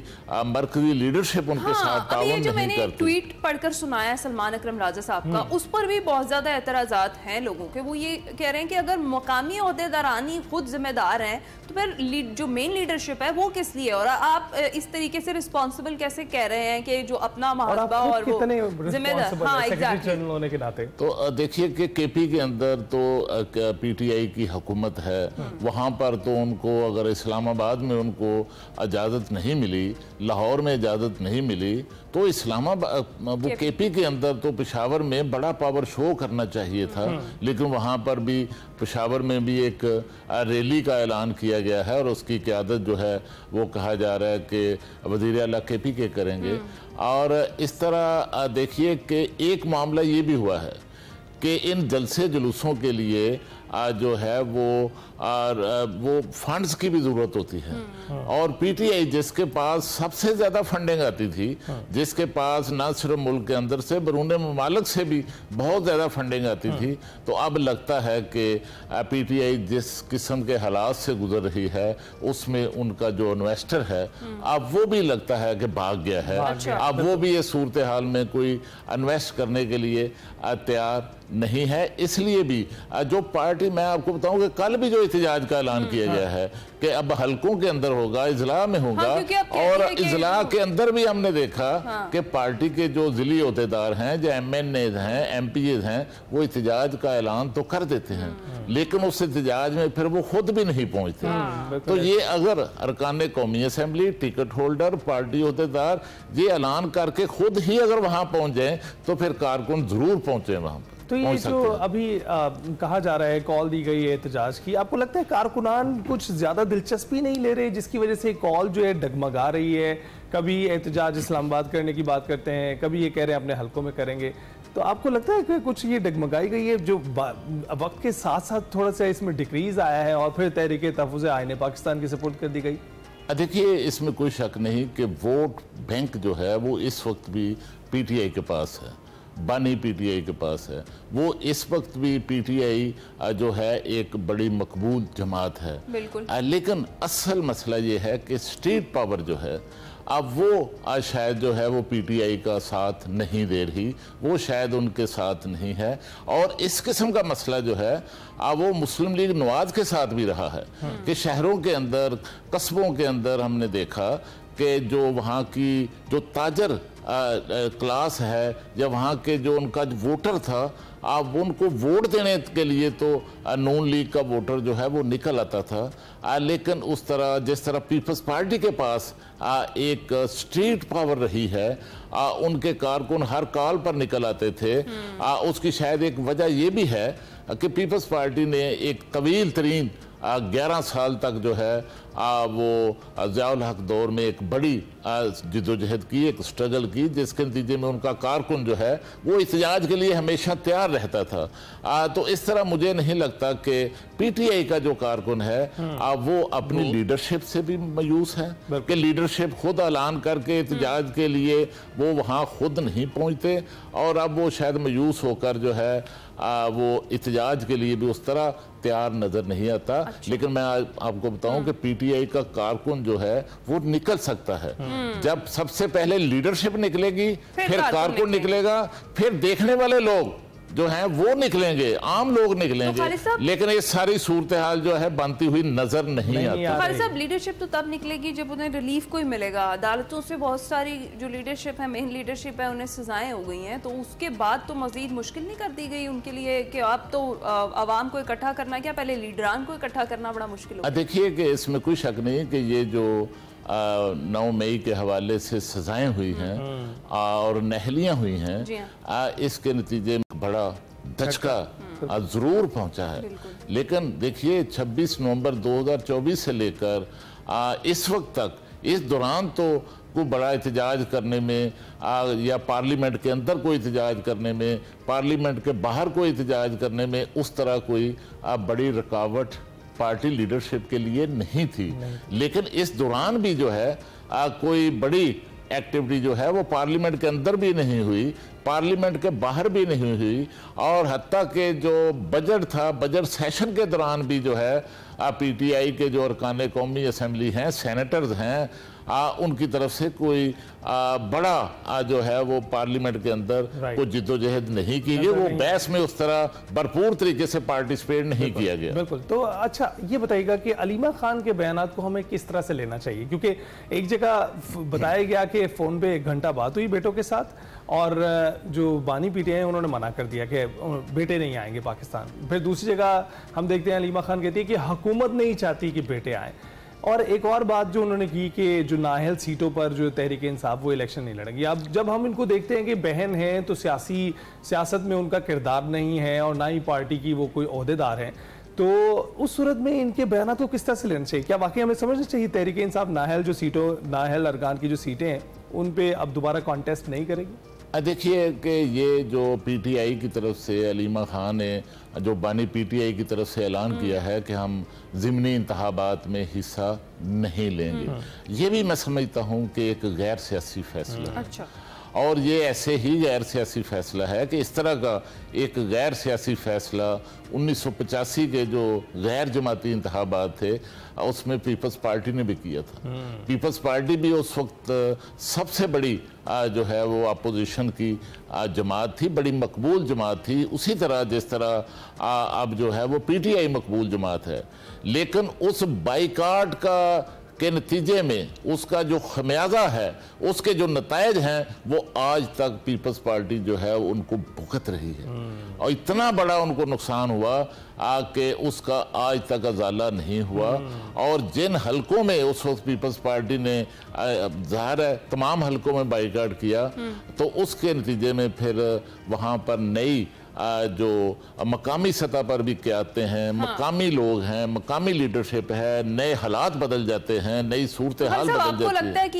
मरकजी लीडरशिप उनके साथ ताउन नहीं करती। ट्वीट पढ़कर सुनाया सलमान अकरम राजा साहब का, उस पर भी बहुत ज्यादा एतराजात हैं लोगों के। वो ये कह रहे हैं कि अगर मकामी ओहदेदारान ही खुद जिम्मेदार हैं तो फिर जो मेन लीडरशिप है वो किस लिए? और आप इस तरीके से रिस्पॉन्सिबल कैसे कह रहे हैं कि जो अपना महबा और वो जिम्मेदार? हाँ, एग्जैक्टली होने के नाते तो देखिए कि केपी के अंदर तो पीटीआई की हुकूमत है, वहाँ पर तो उनको अगर इस्लामाबाद में उनको इजाज़त नहीं मिली, लाहौर में इजाज़त नहीं मिली, तो इस्लामाबाद वो केपी के अंदर तो पेशावर में बड़ा पावर शो करना चाहिए था। लेकिन वहाँ पर भी पेशावर में भी एक रैली का ऐलान किया गया है और उसकी क़यादत जो है वो कहा जा रहा है कि वज़ीर आला केपी के करेंगे। और इस तरह देखिए कि एक मामला ये भी हुआ है कि इन जलसे जुलूसों के लिए जो है वो फंड्स की भी ज़रूरत होती है। और पीटीआई जिसके पास सबसे ज़्यादा फंडिंग आती थी, जिसके पास न सिर्फ मुल्क के अंदर से बरूने ममालिक से भी बहुत ज़्यादा फंडिंग आती थी, तो अब लगता है कि पीटीआई जिस किस्म के हालात से गुजर रही है उसमें उनका जो इन्वेस्टर है अब वो भी लगता है कि भाग गया है। अब वो भी ये सूरत हाल में कोई इन्वेस्ट करने के लिए तैयार नहीं है। इसलिए भी जो पार्टी, मैं आपको बताऊं कि कल भी जो एहतजाज का ऐलान किया गया है कि अब हलकों के अंदर होगा, इजला में होगा। और इजला के अंदर भी हमने देखा कि पार्टी के जो जिली अहदेदार हैं, जो एमएनए हैं, एमपीए हैं, वो एहतजाज का ऐलान तो कर देते हैं लेकिन उस एहतजाज में फिर वो खुद भी नहीं पहुंचते। तो ये अगर अरकान कौमी असम्बली, टिकट होल्डर, पार्टी अहदेदार ये ऐलान करके खुद ही अगर वहां पहुंच जाए तो फिर कारकुन जरूर पहुंचे वहां। तो ये जो अभी कहा जा रहा है, कॉल दी गई है एहतजाज की, आपको लगता है कारकुनान कुछ ज़्यादा दिलचस्पी नहीं ले रहे जिसकी वजह से कॉल जो है डगमगा रही है? कभी एहतजाज इस्लामाबाद करने की बात करते हैं, कभी ये कह रहे हैं अपने हलकों में करेंगे। तो आपको लगता है कि कुछ ये डगमगाई गई है जो वक्त के साथ साथ थोड़ा सा इसमें डिक्रीज आया है और फिर तहरीक तहफ़्फ़ुज़ आईन पाकिस्तान की सपोर्ट कर दी गई? देखिए, इसमें कोई शक नहीं कि वोट बैंक जो है वो इस वक्त भी पीटीआई के पास है। बानी पीटीआई के पास है। वो इस वक्त भी पीटीआई जो है एक बड़ी मकबूल जमात है, बिल्कुल। लेकिन असल मसला ये है कि स्ट्रीट पावर जो है अब वो शायद जो है वो पीटीआई का साथ नहीं दे रही, वो शायद उनके साथ नहीं है। और इस किस्म का मसला जो है वो मुस्लिम लीग नवाज के साथ भी रहा है कि शहरों के अंदर, कस्बों के अंदर हमने देखा कि जो वहाँ की जो ताजर क्लास है या वहाँ के जो उनका वोटर था, अब उनको वोट देने के लिए तो नून लीग का वोटर जो है वो निकल आता था, लेकिन उस तरह जिस तरह पीपल्स पार्टी के पास एक स्ट्रीट पावर रही है, उनके कारकुन हर कॉल पर निकल आते थे। उसकी शायद एक वजह ये भी है कि पीपल्स पार्टी ने एक तवील तरीन 11 साल तक जो है वो ज़ियाउल हक दौर में एक बड़ी जिद्दोजहद की, एक स्ट्रगल की, जिसके नतीजे में उनका कारकुन जो है वो एहतजाज के लिए हमेशा तैयार रहता था। तो इस तरह मुझे नहीं लगता कि पीटीआई का जो कारकुन है वो अपनी लीडरशिप से भी मायूस है कि लीडरशिप खुद ऐलान करके एहतजाज के लिए वो वहाँ खुद नहीं पहुँचते, और अब वो शायद मायूस होकर जो है वो एहतजाज के लिए भी उस तरह तैयार नजर नहीं आता। अच्छा। लेकिन मैं आपको बताऊं कि पीटीआई का कारकुन जो है वो निकल सकता है जब सबसे पहले लीडरशिप निकलेगी, फिर कारकुन निकलेगा, फिर देखने वाले लोग जो हैं वो निकलेंगे, आम लोग निकलेंगे, लेकिन ये सारी सूरत हाल जो है बनती हुई नजर नहीं आती। खालिद साहब, लीडरशिप तो तब निकलेगी जब उन्हें रिलीफ कोई मिलेगा। अदालतों से बहुत सारी जो लीडरशिप है, मेन लीडरशिप है, उन्हें सजाएं हो गई हैं, तो उसके बाद तो मजीद मुश्किल नहीं कर दी गई उनके लिए कि अब तो आवाम को इकट्ठा करना, क्या पहले लीडरान को इकट्ठा करना बड़ा मुश्किल हो? देखिए कि इसमें कोई शक नहीं कि ये जो 9 मई के हवाले से सजाएं हुई हैं और नहलियां हुई हैं, इसके नतीजे में बड़ा धचका जरूर पहुंचा है। लेकिन देखिए 26 नवंबर 2024 से लेकर इस वक्त तक, इस दौरान तो कोई बड़ा एहतजाज करने में या पार्लियामेंट के अंदर कोई एहतजाज करने में, पार्लियामेंट के बाहर कोई एहतजाज करने में उस तरह कोई बड़ी रुकावट पार्टी लीडरशिप के लिए नहीं थी। लेकिन इस दौरान भी जो है कोई बड़ी एक्टिविटी जो है वो पार्लियामेंट के अंदर भी नहीं हुई, पार्लियामेंट के बाहर भी नहीं हुई, और हत्ता के जो बजट था, बजट सेशन के दौरान भी जो है पीटीआई के जो अरकान कौमी असम्बली हैं, सेनेटर्स हैं, उनकी तरफ से कोई बड़ा जो है वो पार्लियामेंट के अंदर कोई जिद्दोजहद नहीं की गई, वो बहस में उस तरह भरपूर तरीके से पार्टिसिपेट नहीं किया गया। बिल्कुल। तो अच्छा ये बताइएगा कि अलीमा खान के बयानात को हमें किस तरह से लेना चाहिए, क्योंकि एक जगह बताया गया कि फ़ोन पे 1 घंटा बात हुई बेटों के साथ, और जो बानी पीटीआई उन्होंने मना कर दिया कि बेटे नहीं आएंगे पाकिस्तान। फिर दूसरी जगह हम देखते हैं अलीमा खान कहती है कि हुकूमत नहीं चाहती कि बेटे आए। और एक और बात जो उन्होंने की कि जो नाअहल सीटों पर जो तहरीक इंसाफ वो इलेक्शन नहीं लड़ेंगी। अब जब हम इनको देखते हैं कि बहन है तो सियासत में उनका किरदार नहीं है और ना ही पार्टी की वो कोई ओहदेदार हैं, तो उस सूरत में इनके बयान को किस तरह से लेना चाहिए? क्या वाकई हमें समझना चाहिए तहरीक इंसाफ नाअहल अरकान की जो सीटें हैं उन पे अब दोबारा कॉन्टेस्ट नहीं करेगी? देखिए कि ये जो पीटीआई की तरफ से अलीमा खान ने जो बानी पीटीआई की तरफ से ऐलान किया है कि हम ज़िमनी इंतखाबात में हिस्सा नहीं लेंगे, ये भी मैं समझता हूँ कि एक गैर सियासी फैसला है। अच्छा। और ये ऐसे ही गैर सियासी फैसला है कि इस तरह का एक गैर सियासी फैसला 1985 के जो गैर जमाती इंतखाबात थे उसमें पीपल्स पार्टी ने भी किया था। पीपल्स पार्टी भी उस वक्त सबसे बड़ी जो है वो अपोजिशन की जमात थी, बड़ी मकबूल जमात थी, उसी तरह जिस तरह अब जो है वो पीटीआई मकबूल जमात है। लेकिन उस बाइकाट के नतीजे में उसका जो खमियाजा है, उसके जो नतायज हैं, वो आज तक पीपल्स पार्टी जो है उनको भुगत रही है, और इतना बड़ा उनको नुकसान हुआ कि उसका आज तक अजाला नहीं हुआ। और जिन हलकों में उस वक्त पीपल्स पार्टी ने ज़ाहिर है तमाम हलकों में बाइकाट किया, तो उसके नतीजे में फिर वहाँ पर नई जो मकामी सतह पर भी क़यादतें हैं, मकामी लोग हैं, मकामी लीडरशिप है, नए हालात बदल जाते हैं, नई सूरत हाल बदल जाती है। आपको लगता है कि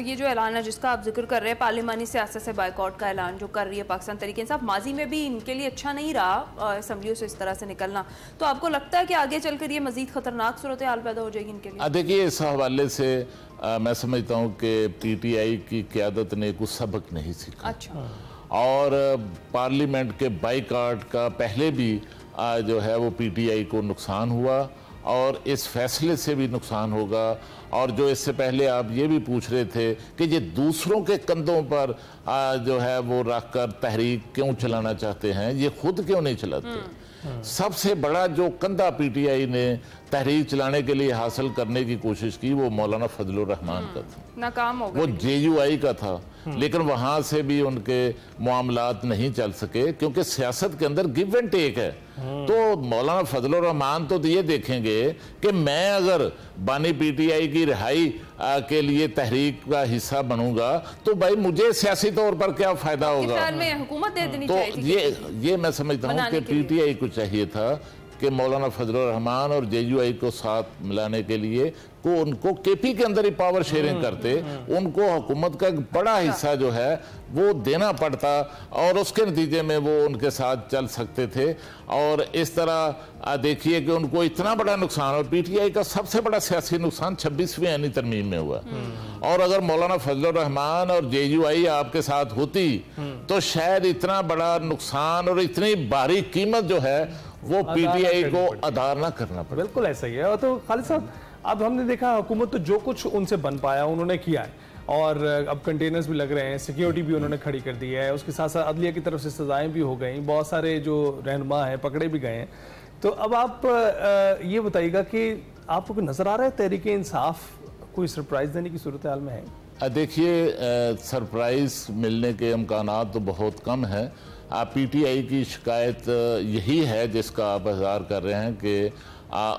ये जो ऐलान है जिसका आप जिक्र कर रहे हैं, पार्लिमानी सियासत से बाइकआउट का ऐलान जो कर रही है पाकिस्तान तहरीक इंसाफ, माजी में भी इनके लिए अच्छा नहीं रहा असम्बलियों से इस तरह से निकलना, तो आपको लगता है कि आगे चलकर ये मजीद खतरनाक सूरत हाल पैदा हो जाएगी इनके लिए? देखिए इस हवाले से मैं समझता हूँ कि पीटीआई की क़यादत ने कुछ सबक नहीं सीखा। अच्छा। और पार्लियामेंट के बाइकाट का पहले भी जो है वो पीटीआई को नुकसान हुआ और इस फैसले से भी नुकसान होगा। और जो इससे पहले आप ये भी पूछ रहे थे कि ये दूसरों के कंधों पर जो है वो रख कर तहरीक क्यों चलाना चाहते हैं, ये खुद क्यों नहीं चलाते। सबसे बड़ा जो कंधा पीटीआई ने तहरीक चलाने के लिए हासिल करने की कोशिश की वो मौलाना फजलुर रहमान का था, नाकाम हो गए। वो जेयूआई का था, लेकिन वहां से भी उनके मामलात नहीं चल सके क्योंकि सियासत के अंदर गिव एंड टेक है। तो मौलाना फजलुर रहमान तो ये देखेंगे कि मैं अगर बानी पीटीआई की रिहाई के लिए तहरीक का हिस्सा बनूंगा तो भाई मुझे सियासी तौर पर क्या फायदा होगा। में हुकूमत दे देनी तो चाहिए ये मैं समझता हूँ कि पीटीआई को चाहिए था कि मौलाना फजलुर रहमान और जेयूआई को साथ मिलाने के लिए को उनको केपी के अंदर ही पावर शेयरिंग करते, उनको हुकूमत का एक बड़ा हिस्सा जो है वो देना पड़ता और उसके नतीजे में वो उनके साथ चल सकते थे। और इस तरह देखिए कि उनको इतना बड़ा नुकसान और पीटीआई का सबसे बड़ा सियासी नुकसान 26वीं आईनी तरमीम में हुआ। और अगर मौलाना फजलुर रहमान और जेयूआई आपके साथ होती तो शायद इतना बड़ा नुकसान और इतनी भारी कीमत जो है वो पीटीआई को अदा ना करना पड़े। बिल्कुल ऐसा ही है। तो खालिद साहब, अब हमने देखा हुकूमत तो जो कुछ उनसे बन पाया उन्होंने किया है और अब कंटेनर्स भी लग रहे हैं, सिक्योरिटी भी उन्होंने खड़ी कर दी है, उसके साथ साथ अदलिया की तरफ से सजाएं भी हो गई, बहुत सारे जो रहनुमा हैं पकड़े भी गए हैं। तो अब आप ये बताइएगा कि आपको नजर आ रहा है तहरीक इंसाफ कोई सरप्राइज देने की सूरत हाल में है? देखिए, सरप्राइज मिलने के इम्कानात तो बहुत कम है। पीटीआई की शिकायत यही है जिसका आप इज़हार कर रहे हैं कि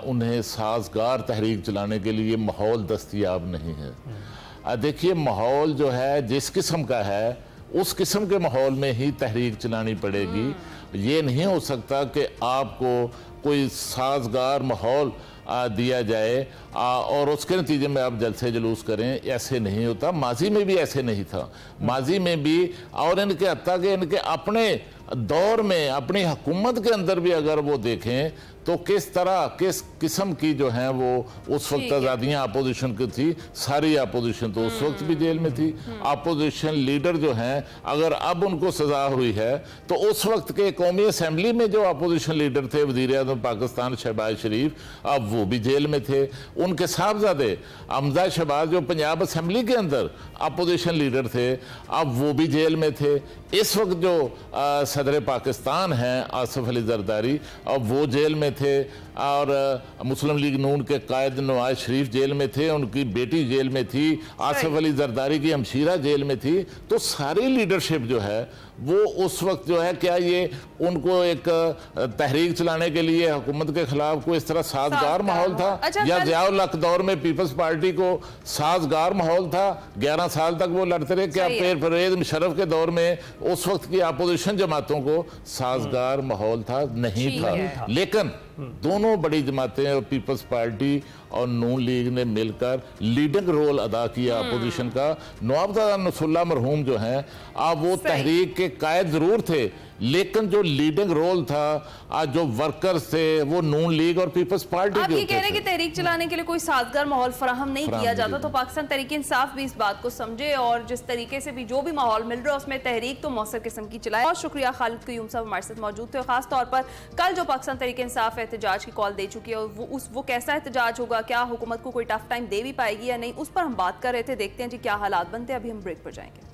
उन्हें साजगार तहरीक चलाने के लिए माहौल दस्तयाब नहीं है। देखिए, माहौल जो है जिस किस्म का है उस किस्म के माहौल में ही तहरीक चलानी पड़ेगी। ये नहीं हो सकता कि आपको कोई साजगार माहौल दिया जाए और उसके नतीजे में आप जलसे जुलूस करें, ऐसे नहीं होता। माजी में भी ऐसे नहीं था, माजी में भी और इनके हत्ता के इनके अपने दौर में अपनी हुकूमत के अंदर भी अगर वो देखें तो किस तरह किस किस्म की जो है वो उस वक्त आज़ादियाँ अपोजिशन की थी। सारी अपोजिशन तो उस वक्त भी जेल में थी। अपोजिशन लीडर जो हैं अगर अब उनको सजा हुई है तो उस वक्त के कौमी असम्बली में जो अपोजिशन लीडर थे वज़ीर आज़म पाकिस्तान शहबाज शरीफ, अब वो भी जेल में थे। उनके साहबजादे हमजा शहबाज जो पंजाब असम्बली के अंदर अपोजिशन लीडर थे, अब वो भी जेल में थे। इस वक्त जो सदर पाकिस्तान हैं आसिफ अली जरदारी, अब वो जेल में थे और मुस्लिम लीग नून के कायद नवाज शरीफ जेल में थे, उनकी बेटी जेल में थी, आसिफ अली जरदारी की हमशीरा जेल में थी। तो सारी लीडरशिप जो है वो उस वक्त जो है, क्या ये उनको एक तहरीक चलाने के लिए हुकूमत के खिलाफ कोई इस तरह साजगार माहौल था? या ज़ियाउल हक दौर में पीपल्स पार्टी को साजगार माहौल था? 11 साल तक वो लड़ते रहे। क्या परवेज मुशर्रफ के दौर में उस वक्त की अपोजिशन जमातों को साजगार माहौल था? नहीं था। लेकिन दोनों बड़ी जमातें और पीपल्स पार्टी और नून लीग ने मिलकर लीडिंग रोल अदा किया अपोजिशन का। नवाबजादा नसरुल्लाह मरहूम जो हैं अब वो तहरीक के कायद जरूर थे, लेकिन जो लीडिंग रोल था आज जो वर्कर्स थे वो नून लीग और पीपल्स पार्टी आप के ये कह रहे हैं कि तहरीक चलाने के लिए कोई साजगार माहौल फराहम नहीं किया जाता। तो पाकिस्तान तहरीक इंसाफ भी इस बात को समझे और जिस तरीके से भी जो भी माहौल मिल रहा है उसमें तहरीक तो मौसर किस्म की चलाए। बहुत शुक्रिया खालिद क़य्यूम साहब हमारे साथ मौजूद थे। खास तौर पर कल जो पाकिस्तान तहरीक इंसाफ एहतजाज की कॉल दे चुकी है वो कैसा एहतजाज होगा, क्या हुकूमत को कोई टफ टाइम दे भी पाएगी या नहीं, उस पर हम बात कर रहे थे। देखते हैं जी क्या हालात बनते हैं। अभी हम ब्रेक पर जाएंगे।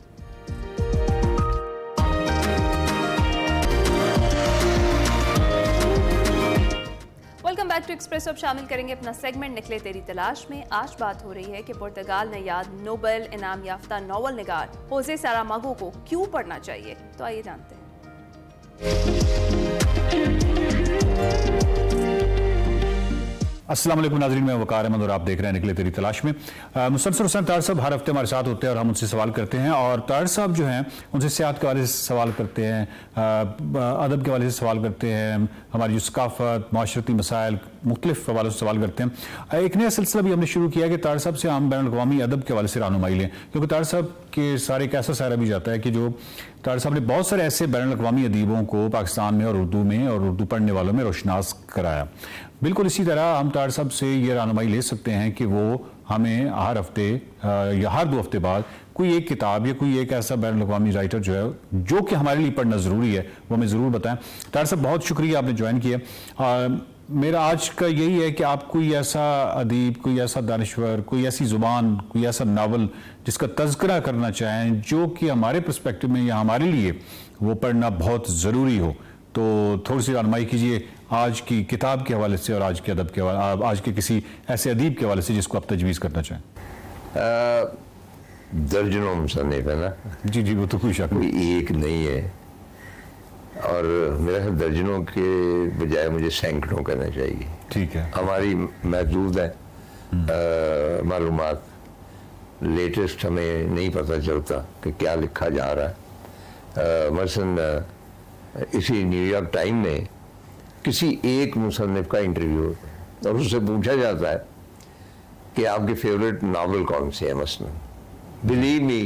Welcome back to Express. अब शामिल करेंगे अपना सेगमेंट निकले तेरी तलाश में। आज बात हो रही है कि पुर्तगाल ने याद नोबेल इनाम याफ्ता नॉवल निगार होजे सारामागो को क्यों पढ़ना चाहिए। तो आइए जानते हैं। अस्सलाम वालेकुम नाज़रीन, मैं वकार अहमद और आप देख रहे हैं निकले तेरी तलाश में। मुसलसल हुसैन तार साहब हर हफ्ते हमारे साथ होते हैं और हम उनसे सवाल करते हैं। और तार साहब जो हैं उनसे सियाहत के हवाले से सवाल करते हैं, अदब के हवाले से सवाल करते हैं, हमारी जो सकाफत माशरती मसाइल मुख्तलिफ हवालों से सवाल करते हैं। एक नया सिलसिला भी हमने शुरू किया कि तार साहब से हम बैनुल अक़वामी अदब के हवाले से रहनुमाई लें, क्योंकि तार साहब के सारे एक ऐसा सारा भी जाता है कि जो तार साहब ने बहुत सारे ऐसे बैनुल अक़वामी अदीबों को पाकिस्तान में और उर्दू पढ़ने वालों में रोशनास कराया। बिल्कुल इसी तरह हम तार साहब से ये रहनुमाई ले सकते हैं कि वो हमें हर हफ्ते या हर 2 हफ्ते बाद कोई एक किताब या कोई एक ऐसा बैन अवी राइटर जो है जो कि हमारे लिए पढ़ना ज़रूरी है वो हमें ज़रूर बताएं। तार साहब बहुत शुक्रिया आपने ज्वाइन किया। मेरा आज का यही है कि आप कोई ऐसा अदीब, कोई ऐसा दानिश्वर, कोई ऐसी ज़ुबान, कोई ऐसा नावल जिसका तज़किरा करना चाहें जो कि हमारे पर्सपेक्टिव में या हमारे लिए वो पढ़ना बहुत ज़रूरी हो, तो थोड़ी सी रहनुमाई कीजिए आज की किताब के हवाले से और आज के अदब के हवाले, आज के किसी ऐसे अदीब के हवाले से जिसको आप तजवीज़ करना चाहें। दर्जनों मुसन्निफ है ना। जी जी, वो तो कोई शक नहीं, एक नहीं है, और मेरा ख्याल दर्जनों के बजाय मुझे सैकड़ों कहना चाहिए। ठीक है, हमारी महदूद है मालूमात, लेटेस्ट हमें नहीं पता चलता कि क्या लिखा जा रहा है। मसलन इसी न्यूयॉर्क टाइम में किसी एक मुसन्निफ का इंटरव्यू होता है और उससे पूछा जाता है कि आपके फेवरेट नावल कौन से है। मसलन बिलीव मी,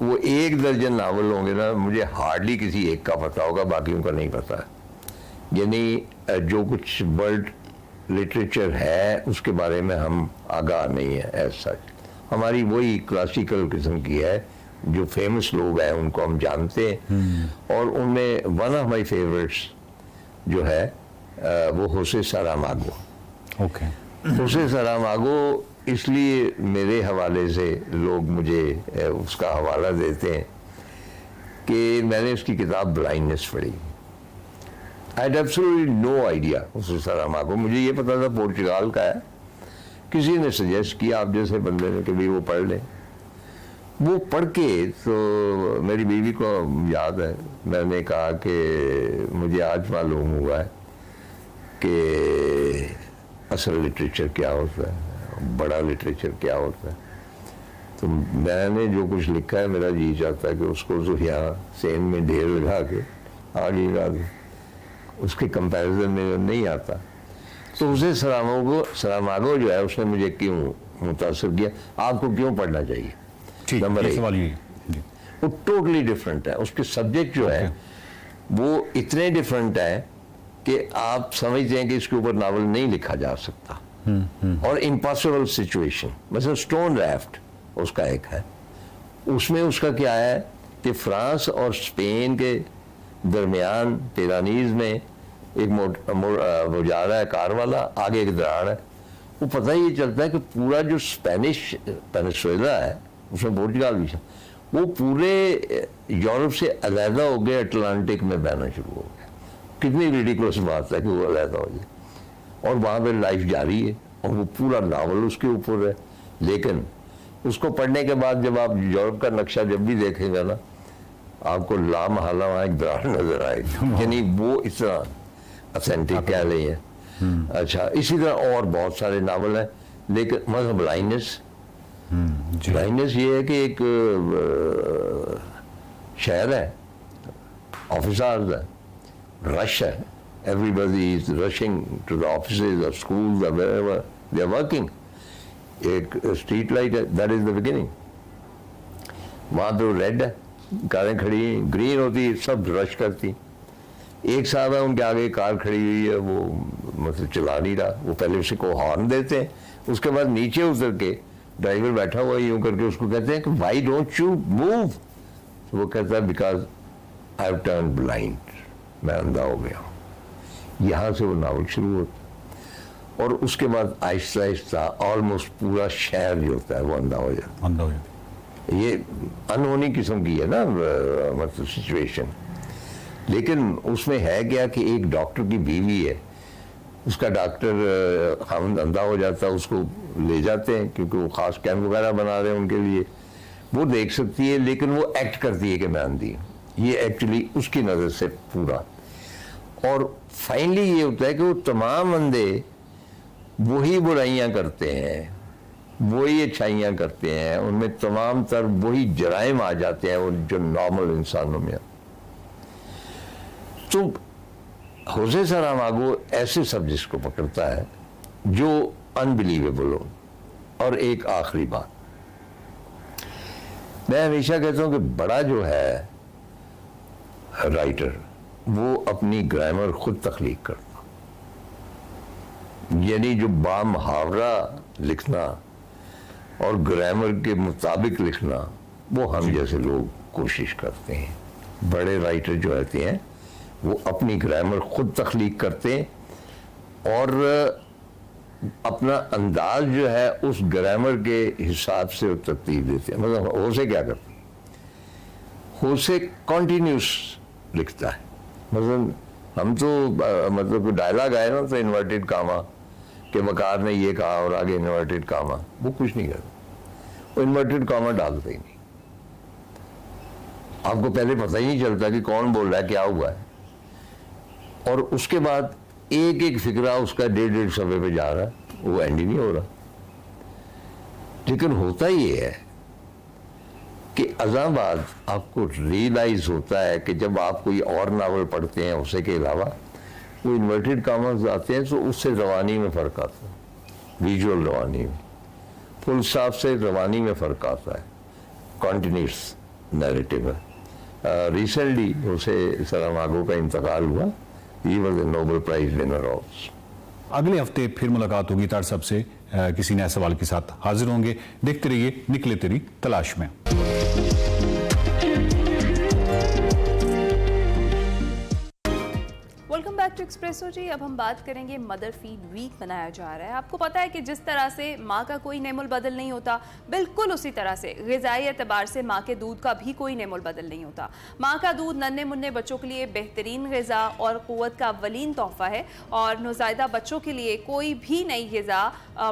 वो 1 दर्जन नावल होंगे ना, मुझे हार्डली किसी एक का पता होगा, बाकियों का नहीं पता। यानी जो कुछ वर्ल्ड लिटरेचर है उसके बारे में हम आगाह नहीं है एज सच। हमारी वही क्लासिकल किस्म की है, जो फेमस लोग हैं उनको हम जानते हैं, और उनमें वन ऑफ माई फेवरेट्स जो है वो होसे सारामागो। ओके, होसे सारामागो इसलिए मेरे हवाले से लोग मुझे उसका हवाला देते हैं कि मैंने उसकी किताब ब्लाइंडनेस पढ़ी। I had absolutely no idea Jose Saramago, मुझे ये पता था पोर्चुगाल का है, किसी ने सजेस्ट किया आप जैसे बंदे ने कि भाई वो पढ़ लें। वो पढ़ के तो मेरी बीवी को याद है, मैंने कहा कि मुझे आज मालूम हुआ है कि असल लिटरेचर क्या होता है, बड़ा लिटरेचर क्या होता है। तो मैंने जो कुछ लिखा है मेरा जी चाहता है कि उसको जो यहाँ सेन में ढेर लगा के आगे लगा के उसके कंपैरिजन में नहीं आता। तो उसे सारामागो जो है उसने मुझे क्यों मुतासर किया, आपको क्यों पढ़ना चाहिए। नंबर 1, वो टोटली डिफरेंट है, उसके सब्जेक्ट जो है वो इतने डिफरेंट है कि आप समझते हैं कि इसके ऊपर नावल नहीं लिखा जा सकता। और इम्पॉसिबल सिचुएशन, मतलब स्टोन राफ्ट उसका एक है। उसमें उसका क्या है कि फ्रांस और स्पेन के दरमियान पिरानीज में एक वो जा रहा है कार वाला, आगे एक दरार है, वो पता ही चलता है कि पूरा जो स्पेनिश पेनिनसुला है उसमें पोर्चुगाल भी है, वो पूरे यूरोप से अलहदा हो गए, अटलांटिक में बहना शुरू हो गया। कितनी रिडिकुलस बात है कि वो अलहदा हो जाए, और वहाँ पे लाइफ जारी है, और वो पूरा नावल उसके ऊपर है। लेकिन उसको पढ़ने के बाद जब आप यूरोप का नक्शा जब भी देखेंगे ना, आपको लामहला वहाँ एक दरार नजर आएगी, यानी वो इतना ऑथेंटिक कह रही है। अच्छा, इसी तरह और बहुत सारे नावल हैं, लेकिन मतलब ब्लाइंडनेस ये है कि एक शहर है, ऑफिसर्स है, रश है, everybody is rushing to the offices or schools or wherever they are working. एक स्ट्रीट लाइट है, that is the beginning. वहाँ पे रेड है, कारें खड़ी हैं, ग्रीन होती, सब रश करती। एक साहब है, उनके आगे कार खड़ी हुई है, वो मतलब चला नहीं रहा, वो पहले उसे को हॉर्न देते हैं, उसके बाद नीचे उतर के ड्राइवर बैठा हुआ यूं करके उसको कहते हैं कि why don't you move? तो वो कहता है because I have turned blind, मैं अंधा हो गया। यहाँ से वो नावल शुरू होता, और उसके बाद आहिस्ता आहिस्ता ऑलमोस्ट पूरा शहर जो होता है वो अंधा हो जाता है। ये अनहोनी किस्म की है ना मतलब सिचुएशन। लेकिन उसमें है क्या कि एक डॉक्टर की बीवी है, उसका डॉक्टर खामद अंधा हो जाता है, उसको ले जाते हैं क्योंकि वो खास कैंप वगैरह बना रहे हैं उनके लिए, वो देख सकती है लेकिन वो एक्ट करती है कि मैं अंधी हूँ। ये एक्चुअली उसकी नज़र से पूरा। और फाइनली ये होता है कि वो तमाम अंधे वही बुराइयां करते हैं, वही अच्छाइयां करते हैं, उनमें तमाम तर वही जराइम आ जाते हैं वो जो नॉर्मल इंसानों में। तो होसे सारामागो ऐसे सब्जेक्ट्स को पकड़ता है जो अनबिलीवेबल हो। और एक आखिरी बात, मैं हमेशा कहता हूं कि बड़ा जो है राइटर वो अपनी ग्रामर खुद तख्लीक करता, यानी जो बामुहावरा लिखना और ग्रामर के मुताबिक लिखना वो हम जैसे लोग कोशिश करते हैं। बड़े राइटर जो रहते हैं वो अपनी ग्रामर खुद तख्लीक करते हैं और अपना अंदाज जो है उस ग्रामर के हिसाब से तरतीब देते हैं। मतलब होसे क्या करते हैं, होसे कॉन्टिन्यूस लिखता है। मतलब हम तो मतलब डायलॉग आया ना तो इन्वर्टेड कामा कि वकार ने ये कहा और आगे इन्वर्टेड कामा, वो कुछ नहीं करता, वो इन्वर्टेड कामा डालते ही नहीं। आपको पहले पता ही नहीं चलता कि कौन बोल रहा है, क्या हुआ है, और उसके बाद एक एक फिक्रा उसका 1.5 सफ़े पे जा रहा है, वो एंड ही नहीं हो रहा। लेकिन होता ये है कि अज़ां बाद आपको रियलाइज होता है कि जब आप कोई और नावल पढ़ते हैं उसे के अलावा वो इन्वर्टेड कामास आते हैं तो उससे रवानी में फ़र्क आता है, विजुअल रवानी में, फुल स्टॉप से रवानी में फ़र्क आता है, कॉन्टिन्यूस नैरेटिव है। रिसेंटली उसे सरामागो का इंतकाल हुआ, he was a Nobel prize winner also. अगले हफ्ते फिर मुलाकात होगी तार साहब से, किसी नए सवाल के साथ हाजिर होंगे। देखते रहिए निकले तेरी तलाश में। वेलकम बैक टू एक्सप्रेसो जी। अब हम बात करेंगे मदर फीड वीक मनाया जा रहा है। आपको पता है कि जिस तरह से माँ का कोई नेमुल बदल नहीं होता, बिल्कुल उसी तरह से ग़िज़ाई एतबार से माँ के दूध का भी कोई नेमुल बदल नहीं होता। माँ का दूध नन्हे मुन्ने बच्चों के लिए बेहतरीन ग़िज़ा और क़ुव्वत का अव्वलीन तोहफ़ा है, और नौज़ायदा बच्चों के लिए कोई भी नई ग़िज़ा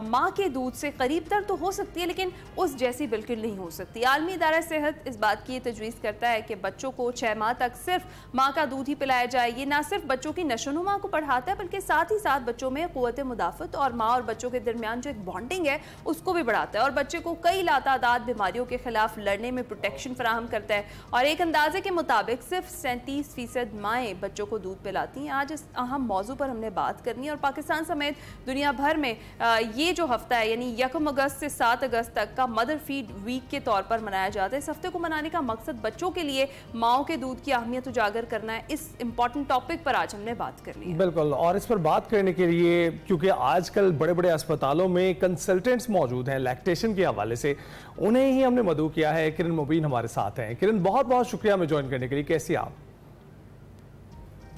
माँ के दूध से करीब तर तो हो सकती है, लेकिन उस जैसी बिल्कुल नहीं हो सकती। आलमी इदारा सेहत इस बात की तजवीज़ करता है कि बच्चों को 6 माह तक सिर्फ माँ का दूध ही पिलाया जाए। ये ना सिर्फ बच्चों की नशोनुमा को बढ़ाता है, बल्कि साथ ही साथ बच्चों में क़ुव्वत मुदाफ़त और माँ और बच्चों के दरमियान जो एक बॉन्डिंग है उसको भी बढ़ाता है, और बच्चे को कई लातादाद बीमारियों के खिलाफ लड़ने में प्रोटेक्शन फराहम करता है। और एक अंदाजे के मुताबिक सिर्फ 37% माएँ बच्चों को दूध पिलाती हैं। आज इस अहम मौजू पर हमने बात करनी है, और पाकिस्तान समेत दुनिया भर में ये जो हफ्ता है यानी 1 अगस्त से 7 अगस्त तक का मदर फीड वीक के तौर पर मनाया जाता है। इस हफ्ते को मनाने का मकसद बच्चों के लिए माओ के दूध की अहमियत उजागर करना है। इस इंपॉर्टेंट टॉपिक पर आज हमने बात करनी है। बिल्कुल, और इस पर बात करने के लिए क्योंकि आजकल बड़े बड़े अस्पतालों में कंसल्टेंट्स मौजूद हैं लैक्टेशन के हवाले से, उन्हें ही हमने मदऊ किया है। किरण मुबीन हमारे साथ हैं। किरण, बहुत बहुत शुक्रिया हमें ज्वाइन करने के लिए। कैसी आप?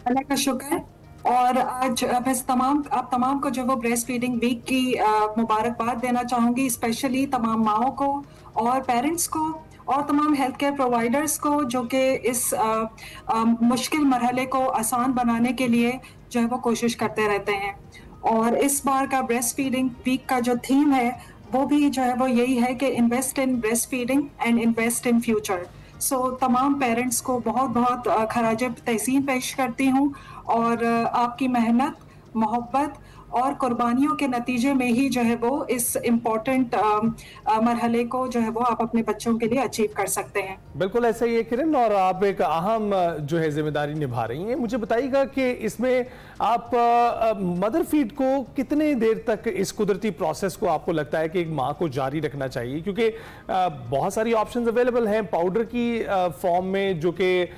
अल्लाह का शुक्र। और आज आप तमाम को जो वो ब्रेस्ट फीडिंग वीक की मुबारकबाद देना चाहूँगी, स्पेशली तमाम माओं को और पेरेंट्स को और तमाम हेल्थ केयर प्रोवाइडर्स को जो कि इस मुश्किल मरहले को आसान बनाने के लिए जो है वो कोशिश करते रहते हैं। और इस बार का ब्रेस्ट फीडिंग वीक का जो थीम है वो भी जो है वो यही है कि invest in breast feeding and invest in future. So तमाम पेरेंट्स को बहुत बहुत खराज तहसीन पेश करती हूँ, और आपकी मेहनत, मोहब्बत और कुर्बानियों के नतीजे में ही जो है वो इस इम्पोर्टेंट मरहले को जो है वो आप अपने बच्चों के लिए अचीव कर सकते हैं। बिल्कुल ऐसा ही है किरण, और आप एक अहम जो है जिम्मेदारी निभा रही हैं। मुझे बताइएगा कि इसमें आप मदर फीड को कितने देर तक इस कुदरती प्रोसेस को आपको लगता है कि एक माँ को जारी रखना चाहिए, क्योंकि बहुत सारी ऑप्शंस अवेलेबल हैं पाउडर की फॉर्म में जो कि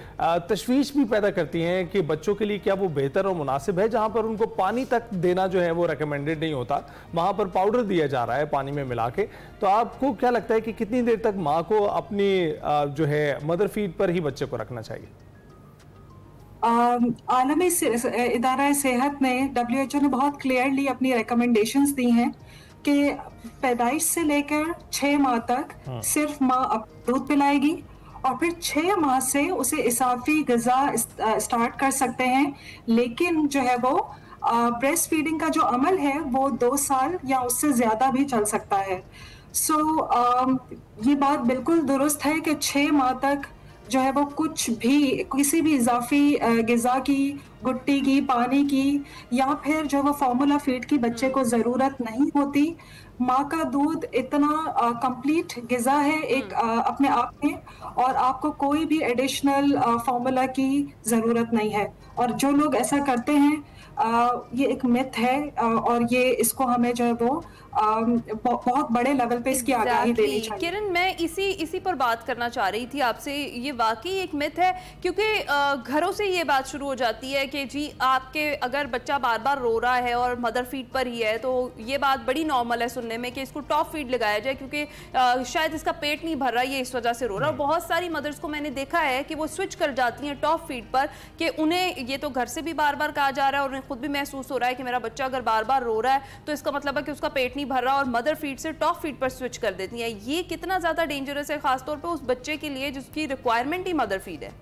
तशवीश भी पैदा करती हैं कि बच्चों के लिए क्या वो बेहतर और मुनासिब है। जहाँ पर उनको पानी तक देना जो है वो रेकमेंडेड नहीं होता, वहाँ पर पाउडर दिया जा रहा है पानी में मिला के। तो आपको क्या लगता है कि कितनी देर तक माँ को अपनी जो है मदर फीड पर ही बच्चे को रखना चाहिए? आलमी इदारा सेहत ने WHO ने बहुत क्लियरली अपनी रिकमेंडेशंस दी हैं कि पैदाइश से लेकर 6 माह तक सिर्फ माँ दूध पिलाएगी, और फिर 6 माह से उसे इसाफी ग़िज़ा स्टार्ट कर सकते हैं। लेकिन जो है वो ब्रेस्ट फीडिंग का जो अमल है वो 2 साल या उससे ज़्यादा भी चल सकता है। सो ये बात बिल्कुल दुरुस्त है कि 6 माह तक जो है वो कुछ भी, किसी भी इजाफी ग़िज़ा की, गुट्टी की, पानी की या फिर जो वो फार्मूला फीड की बच्चे को ज़रूरत नहीं होती। माँ का दूध इतना कंप्लीट ग़िज़ा है एक अपने आप में, और आपको कोई भी एडिशनल फार्मूला की ज़रूरत नहीं है। और जो लोग ऐसा करते हैं ये एक मिथ है, और ये इसको हमें जो है वो बहुत बड़े लेवल पे इसकी आगाही देनी चाहिए। किरण, मैं इसी पर बात करना चाह रही थी आपसे। ये वाकई एक मिथ है, क्योंकि घरों से ये बात शुरू हो जाती है कि जी आपके अगर बच्चा बार बार रो रहा है और मदर फीड पर ही है तो ये बात बड़ी नॉर्मल है सुनने सुनने में कि इसको टॉप फीड लगाया जाए क्योंकि शायद इसका पेट नहीं भर रहा, ये इस वजह से रो रहा है। बहुत सारी मदर्स को मैंने देखा है कि वो स्विच कर जाती हैं टॉप फीड पर, कि उन्हें ये तो घर से भी बार बार कहा जा रहा है और उन्हें खुद भी महसूस हो रहा है कि मेरा बच्चा अगर बार बार रो रहा है तो इसका मतलब है कि उसका पेट नहीं भर रहा, और मदर फीड से टॉप फीड पर स्विच कर देती है। ये कितना ज्यादा डेंजरस है खासतौर पर उस बच्चे के लिए जिसकी रिक्वायरमेंट ही मदर फीड है?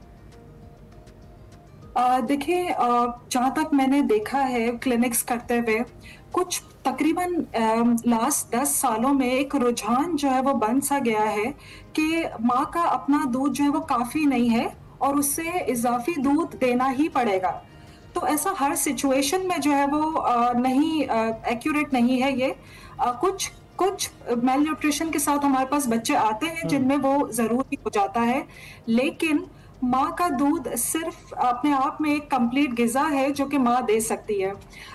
देखिए, जहाँ तक मैंने देखा है क्लिनिक्स करते हुए, कुछ तकरीबन लास्ट 10 सालों में एक रुझान जो है वो बन सा गया है कि माँ का अपना दूध जो है वो काफ़ी नहीं है और उससे इजाफी दूध देना ही पड़ेगा। तो ऐसा हर सिचुएशन में जो है वो नहीं एक्यूरेट नहीं है ये। कुछ मेल न्यूट्रिशन के साथ हमारे पास बच्चे आते हैं जिनमें वो ज़रूरी हो जाता है, लेकिन माँ का दूध सिर्फ अपने आप में एक कंप्लीट गिज़ा है जो कि माँ दे सकती है।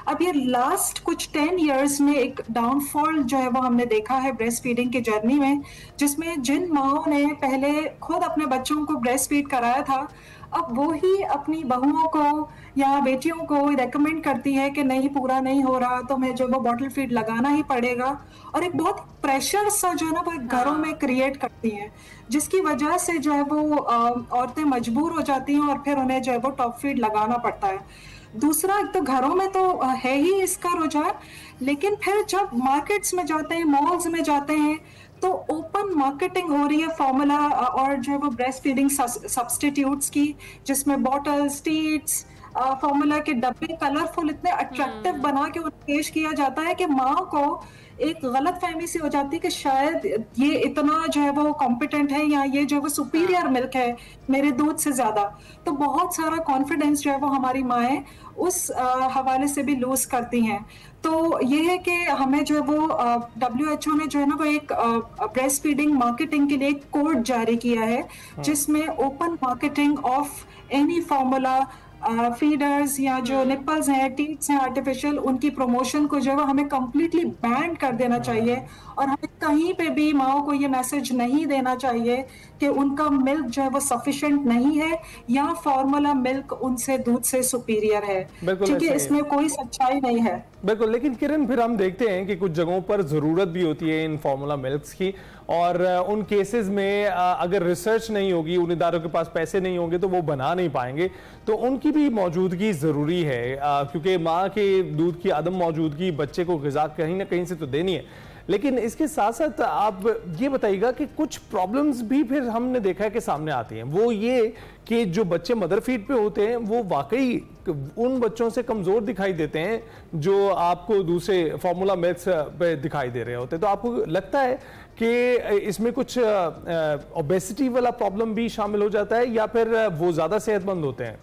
अब ये लास्ट कुछ 10 इयर्स में एक डाउनफॉल जो है वो हमने देखा है ब्रेस्ट फीडिंग की जर्नी में, जिसमें जिन माँओं ने पहले खुद अपने बच्चों को ब्रेस्ट फीड कराया था, अब वो ही अपनी बहुओं को या बेटियों को रेकमेंड करती है कि नहीं पूरा नहीं हो रहा तो मैं जो वो बॉटल फीड लगाना ही पड़ेगा, और एक बहुत प्रेशर सा जो है ना वो घरों में क्रिएट करती हैं, जिसकी वजह से जो है वो औरतें मजबूर हो जाती हैं और फिर उन्हें जो है वो टॉप फीड लगाना पड़ता है। दूसरा, एक तो घरों में तो है ही इसका रुझान, लेकिन फिर जब मार्केट्स में जाते हैं, मॉल्स में जाते हैं, तो ओपन मार्केटिंग हो रही है फार्मूला और जो है वो ब्रेस्ट फीडिंग सब्स्टिट्यूट्स की, जिसमें बॉटल्स, टीट्स, फार्मूला के डब्बे कलरफुल इतने अट्रैक्टिव बना के उन्हें पेश किया जाता है कि माँ को एक गलत फहमी सी हो जाती है कि शायद ये इतना जो है वो कॉम्पिटेंट है या ये जो है वो सुपीरियर मिल्क है मेरे दूध से ज्यादा। तो बहुत सारा कॉन्फिडेंस जो है वो हमारी माएँ उस हवाले से भी लूज करती हैं। तो ये है कि हमें जो है वो WHO ने जो है ना वो एक ब्रेस्ट फीडिंग मार्केटिंग के लिए एक कोड जारी किया है, जिसमें open marketing of any formula feeders या जो निपल्स हैं, टीट्स हैं आर्टिफिशियल, उनकी प्रमोशन को जो है हमें कम्प्लीटली बैन कर देना चाहिए, और हमें कहीं पे भी माओ को ये मैसेज नहीं देना चाहिए कि उनका मिल्क जो है वो सफिशिएंट नहीं है या फार्मूला मिल्क उनसे दूध से सुपीरियर है, क्योंकि इसमें कोई सच्चाई नहीं है। बिल्कुल, लेकिन किरण फिर हम देखते हैं कि कुछ जगहों पर ज़रूरत भी होती है इन फार्मूला मिल्क्स की, और उन केसेस में अगर रिसर्च नहीं होगी, उन इदारों के पास पैसे नहीं होंगे तो वो बना नहीं पाएंगे, तो उनकी भी मौजूदगी ज़रूरी है, क्योंकि माँ के दूध की अदम मौजूदगी बच्चे को ग़िज़ा कहीं ना कहीं से तो देनी है। लेकिन इसके साथ साथ आप ये बताइएगा कि कुछ प्रॉब्लम्स भी फिर हमने देखा है कि सामने आती हैं, वो ये कि जो बच्चे मदर फीड पे होते हैं वो वाकई उन बच्चों से कमज़ोर दिखाई देते हैं जो आपको दूसरे फार्मूला मिल्क्स पे दिखाई दे रहे होते हैं। तो आपको लगता है कि इसमें कुछ ओबेसिटी वाला प्रॉब्लम भी शामिल हो जाता है या फिर वो ज़्यादा सेहतमंद होते हैं?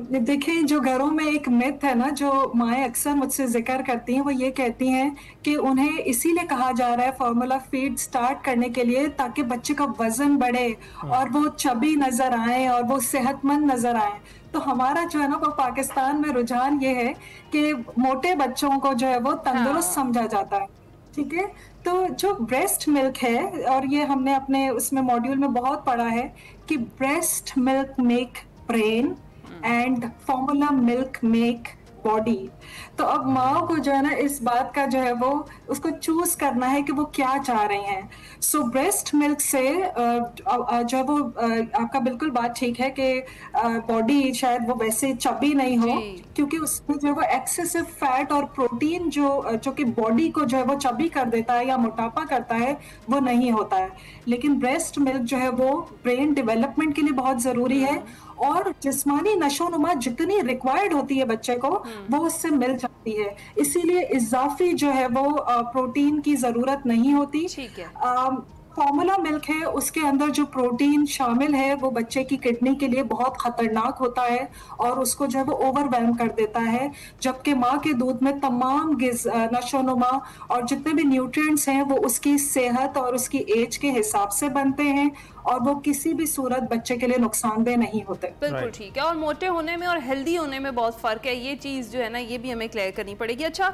देखिए, जो घरों में एक मिथ है ना जो माएँ अक्सर मुझसे जिक्र करती हैं, वो ये कहती हैं कि उन्हें इसीलिए कहा जा रहा है फार्मूला फीड स्टार्ट करने के लिए ताकि बच्चे का वजन बढ़े और वो चबी नजर आए और वो सेहतमंद नजर आए। तो हमारा जो है ना वो पाकिस्तान में रुझान ये है कि मोटे बच्चों को जो है वो तंदुरुस्त समझा जाता है। ठीक है, तो जो ब्रेस्ट मिल्क है, और ये हमने अपने उसमें मॉड्यूल में बहुत पढ़ा है कि breast milk make brain and formula milk make body. तो अब माँ को जो है ना इस बात का जो है वो उसको चूज करना है कि वो क्या चाह रही हैं। सो ब्रेस्ट मिल्क से जो है वो आपका बिल्कुल बात ठीक है कि बॉडी शायद वो वैसे चबी नहीं हो, क्योंकि उसमें जो है वो एक्सेसिव फैट और प्रोटीन जो कि बॉडी को जो है वो चबी कर देता है या मोटापा करता है, वो नहीं होता है। लेकिन ब्रेस्ट मिल्क जो है वो ब्रेन डेवलपमेंट के लिए बहुत जरूरी है, और जिस्मानी नशोनुमा जितनी रिक्वायर्ड होती है बच्चे को वो उससे मिल जाती है, इसीलिए इजाफी जो है वो प्रोटीन की जरूरत नहीं होती। फार्मूला मिल्क है, उसके अंदर जो प्रोटीन शामिल है वो बच्चे की किडनी के लिए बहुत खतरनाक होता है और उसको जो है वो ओवरवेल्म कर देता है, जबकि माँ के दूध में तमाम नशोनुमा और जितने भी न्यूट्रिएंट्स हैं वो उसकी सेहत और उसकी एज के हिसाब से बनते हैं और वो किसी भी सूरत बच्चे के लिए नुकसानदेह नहीं होते। बिल्कुल ठीक है। और मोटे होने में और हेल्दी होने में बहुत फ़र्क है, ये चीज़ जो है ना ये भी हमें क्लियर करनी पड़ेगी। अच्छा,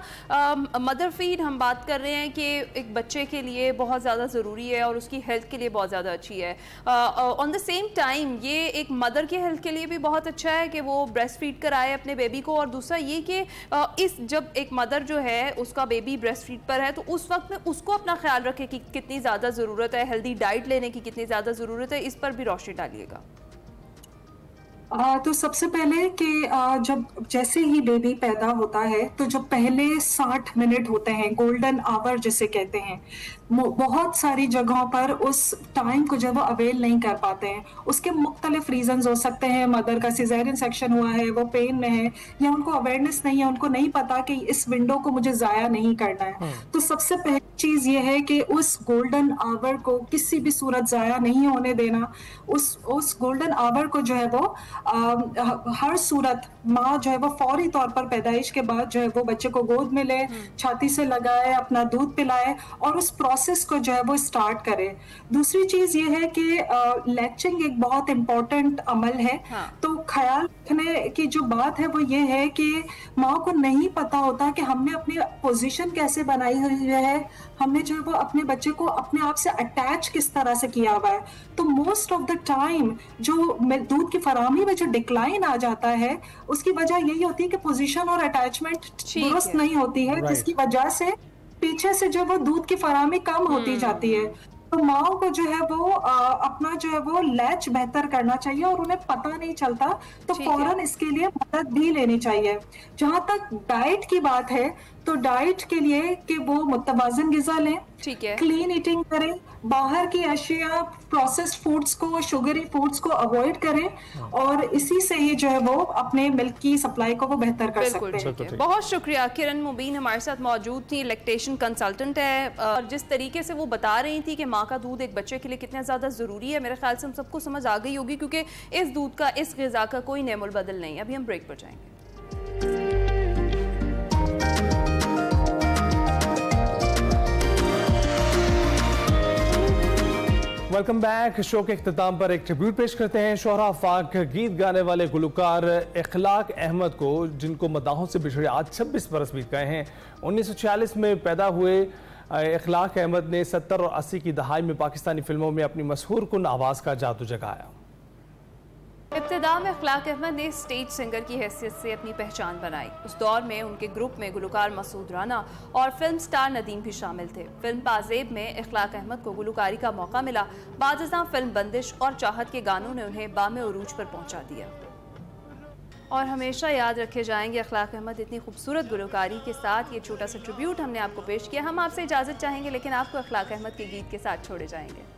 मदर फीड हम बात कर रहे हैं कि एक बच्चे के लिए बहुत ज़्यादा ज़रूरी है और उसकी हेल्थ के लिए बहुत ज़्यादा अच्छी है। ऑन द सेम टाइम ये एक मदर की हेल्थ के लिए भी बहुत अच्छा है कि वो ब्रेस्ट फीड कराए अपने बेबी को। और दूसरा ये कि जब एक मदर जो है उसका बेबी ब्रेस्ट फीड पर है तो उस वक्त में उसको अपना ख्याल रखे कि कितनी ज़्यादा ज़रूरत है, हेल्दी डाइट लेने की कितनी ज़्यादा ज़रूरत है, इस पर भी रोशनी डालिएगा। तो सबसे पहले कि जब जैसे ही बेबी पैदा होता है तो जो पहले 60 मिनट होते हैं, गोल्डन आवर जिसे कहते हैं, बहुत सारी जगहों पर उस टाइम को जब वो अवेल नहीं कर पाते हैं। उसके मुख्तलिफ रीजंस हो सकते हैं, मदर का सिजेरियन सेक्शन हुआ है, वो पेन में है, या उनको अवेयरनेस नहीं है, उनको नहीं पता कि इस विंडो को मुझे जाया नहीं करना है। तो सबसे पहली चीज ये है कि उस गोल्डन आवर को किसी भी सूरत जाया नहीं होने देना। उस गोल्डन आवर को जो है वो हर सूरत माँ जो है वो फौरी तौर पर पैदाइश के बाद जो है वो बच्चे को गोद में ले, छाती से लगाए, अपना दूध पिलाए और उस प्रोसेस को जो है वो स्टार्ट करे। दूसरी चीज ये है कि लैचिंग एक बहुत इंपॉर्टेंट अमल है। तो ख्याल रखने की जो बात है वो ये है कि माँ को नहीं पता होता कि हमने अपनी पोजीशन कैसे बनाई हुई है, हमने जो है वो अपने बच्चे को अपने आप से अटैच किस तरह से किया हुआ है। तो मोस्ट ऑफ द टाइम जो दूध की फराहमी में जो डिक्लाइन आ जाता है उसकी वजह यही होती है कि पोजीशन और अटैचमेंट दुरुस्त नहीं होती है, जिसकी वजह से पीछे से जो वो दूध की फराहमी कम होती जाती है। तो माओ को जो है वो अपना जो है वो लैच बेहतर करना चाहिए और उन्हें पता नहीं चलता तो फौरन इसके लिए मदद भी लेनी चाहिए। जहां तक डाइट की बात है तो डाइट के लिए कि वो मुतवाज़िन ग़िज़ा लें, ठीक है, क्लीन ईटिंग करें, बाहर की अशिया, प्रोसेस्ड फूड्स को, शुगरी फूड्स को अवॉइड करें और इसी से ही जो है वो अपने मिल्क की सप्लाई को वो बेहतर कर सकते हैं। बहुत शुक्रिया। किरण मुबीन हमारे साथ मौजूद थी, लैक्टेशन कंसल्टेंट है, और जिस तरीके से वो बता रही थी कि माँ का दूध एक बच्चे के लिए कितना ज़्यादा ज़रूरी है, मेरे ख्याल से हम सबको समझ आ गई होगी, क्योंकि इस दूध का, इस ग़िज़ा का कोई नेमुल बदल नहीं है। अभी हम ब्रेक पर जाएंगे। Welcome back. शो के इख्तिताम पर एक ट्रिब्यूट पेश करते हैं शोहरा आफाक गीत गाने वाले गुलकार इखलाक अहमद को, जिनको मदाहों से बिछड़े आज 26 बरस बीत गए हैं। 1946 में पैदा हुए इखलाक अहमद ने 70 और 80 की दहाई में पाकिस्तानी फिल्मों में अपनी मशहूर कुन आवाज़ का जादू जगाया। इब्तिदा में इखलाक अहमद ने स्टेज सिंगर की हैसियत से अपनी पहचान बनाई। उस दौर में उनके ग्रुप में गुलकार मसूद राना और फिल्म स्टार नदीम भी शामिल थे। फिल्म पाजेब में इखलाक अहमद को गुलकारी का मौका मिला। बाज़ फिल्म बंदिश और चाहत के गानों ने उन्हें बामे उरूज पर पहुंचा दिया और हमेशा याद रखे जाएंगे इखलाक अहमद। इतनी खूबसूरत गुलकारी के साथ ये छोटा सा ट्रिब्यूट हमने आपको पेश किया। हम आपसे इजाज़त चाहेंगे, लेकिन आपको इखलाक अहमद के गीत के साथ छोड़े जाएंगे।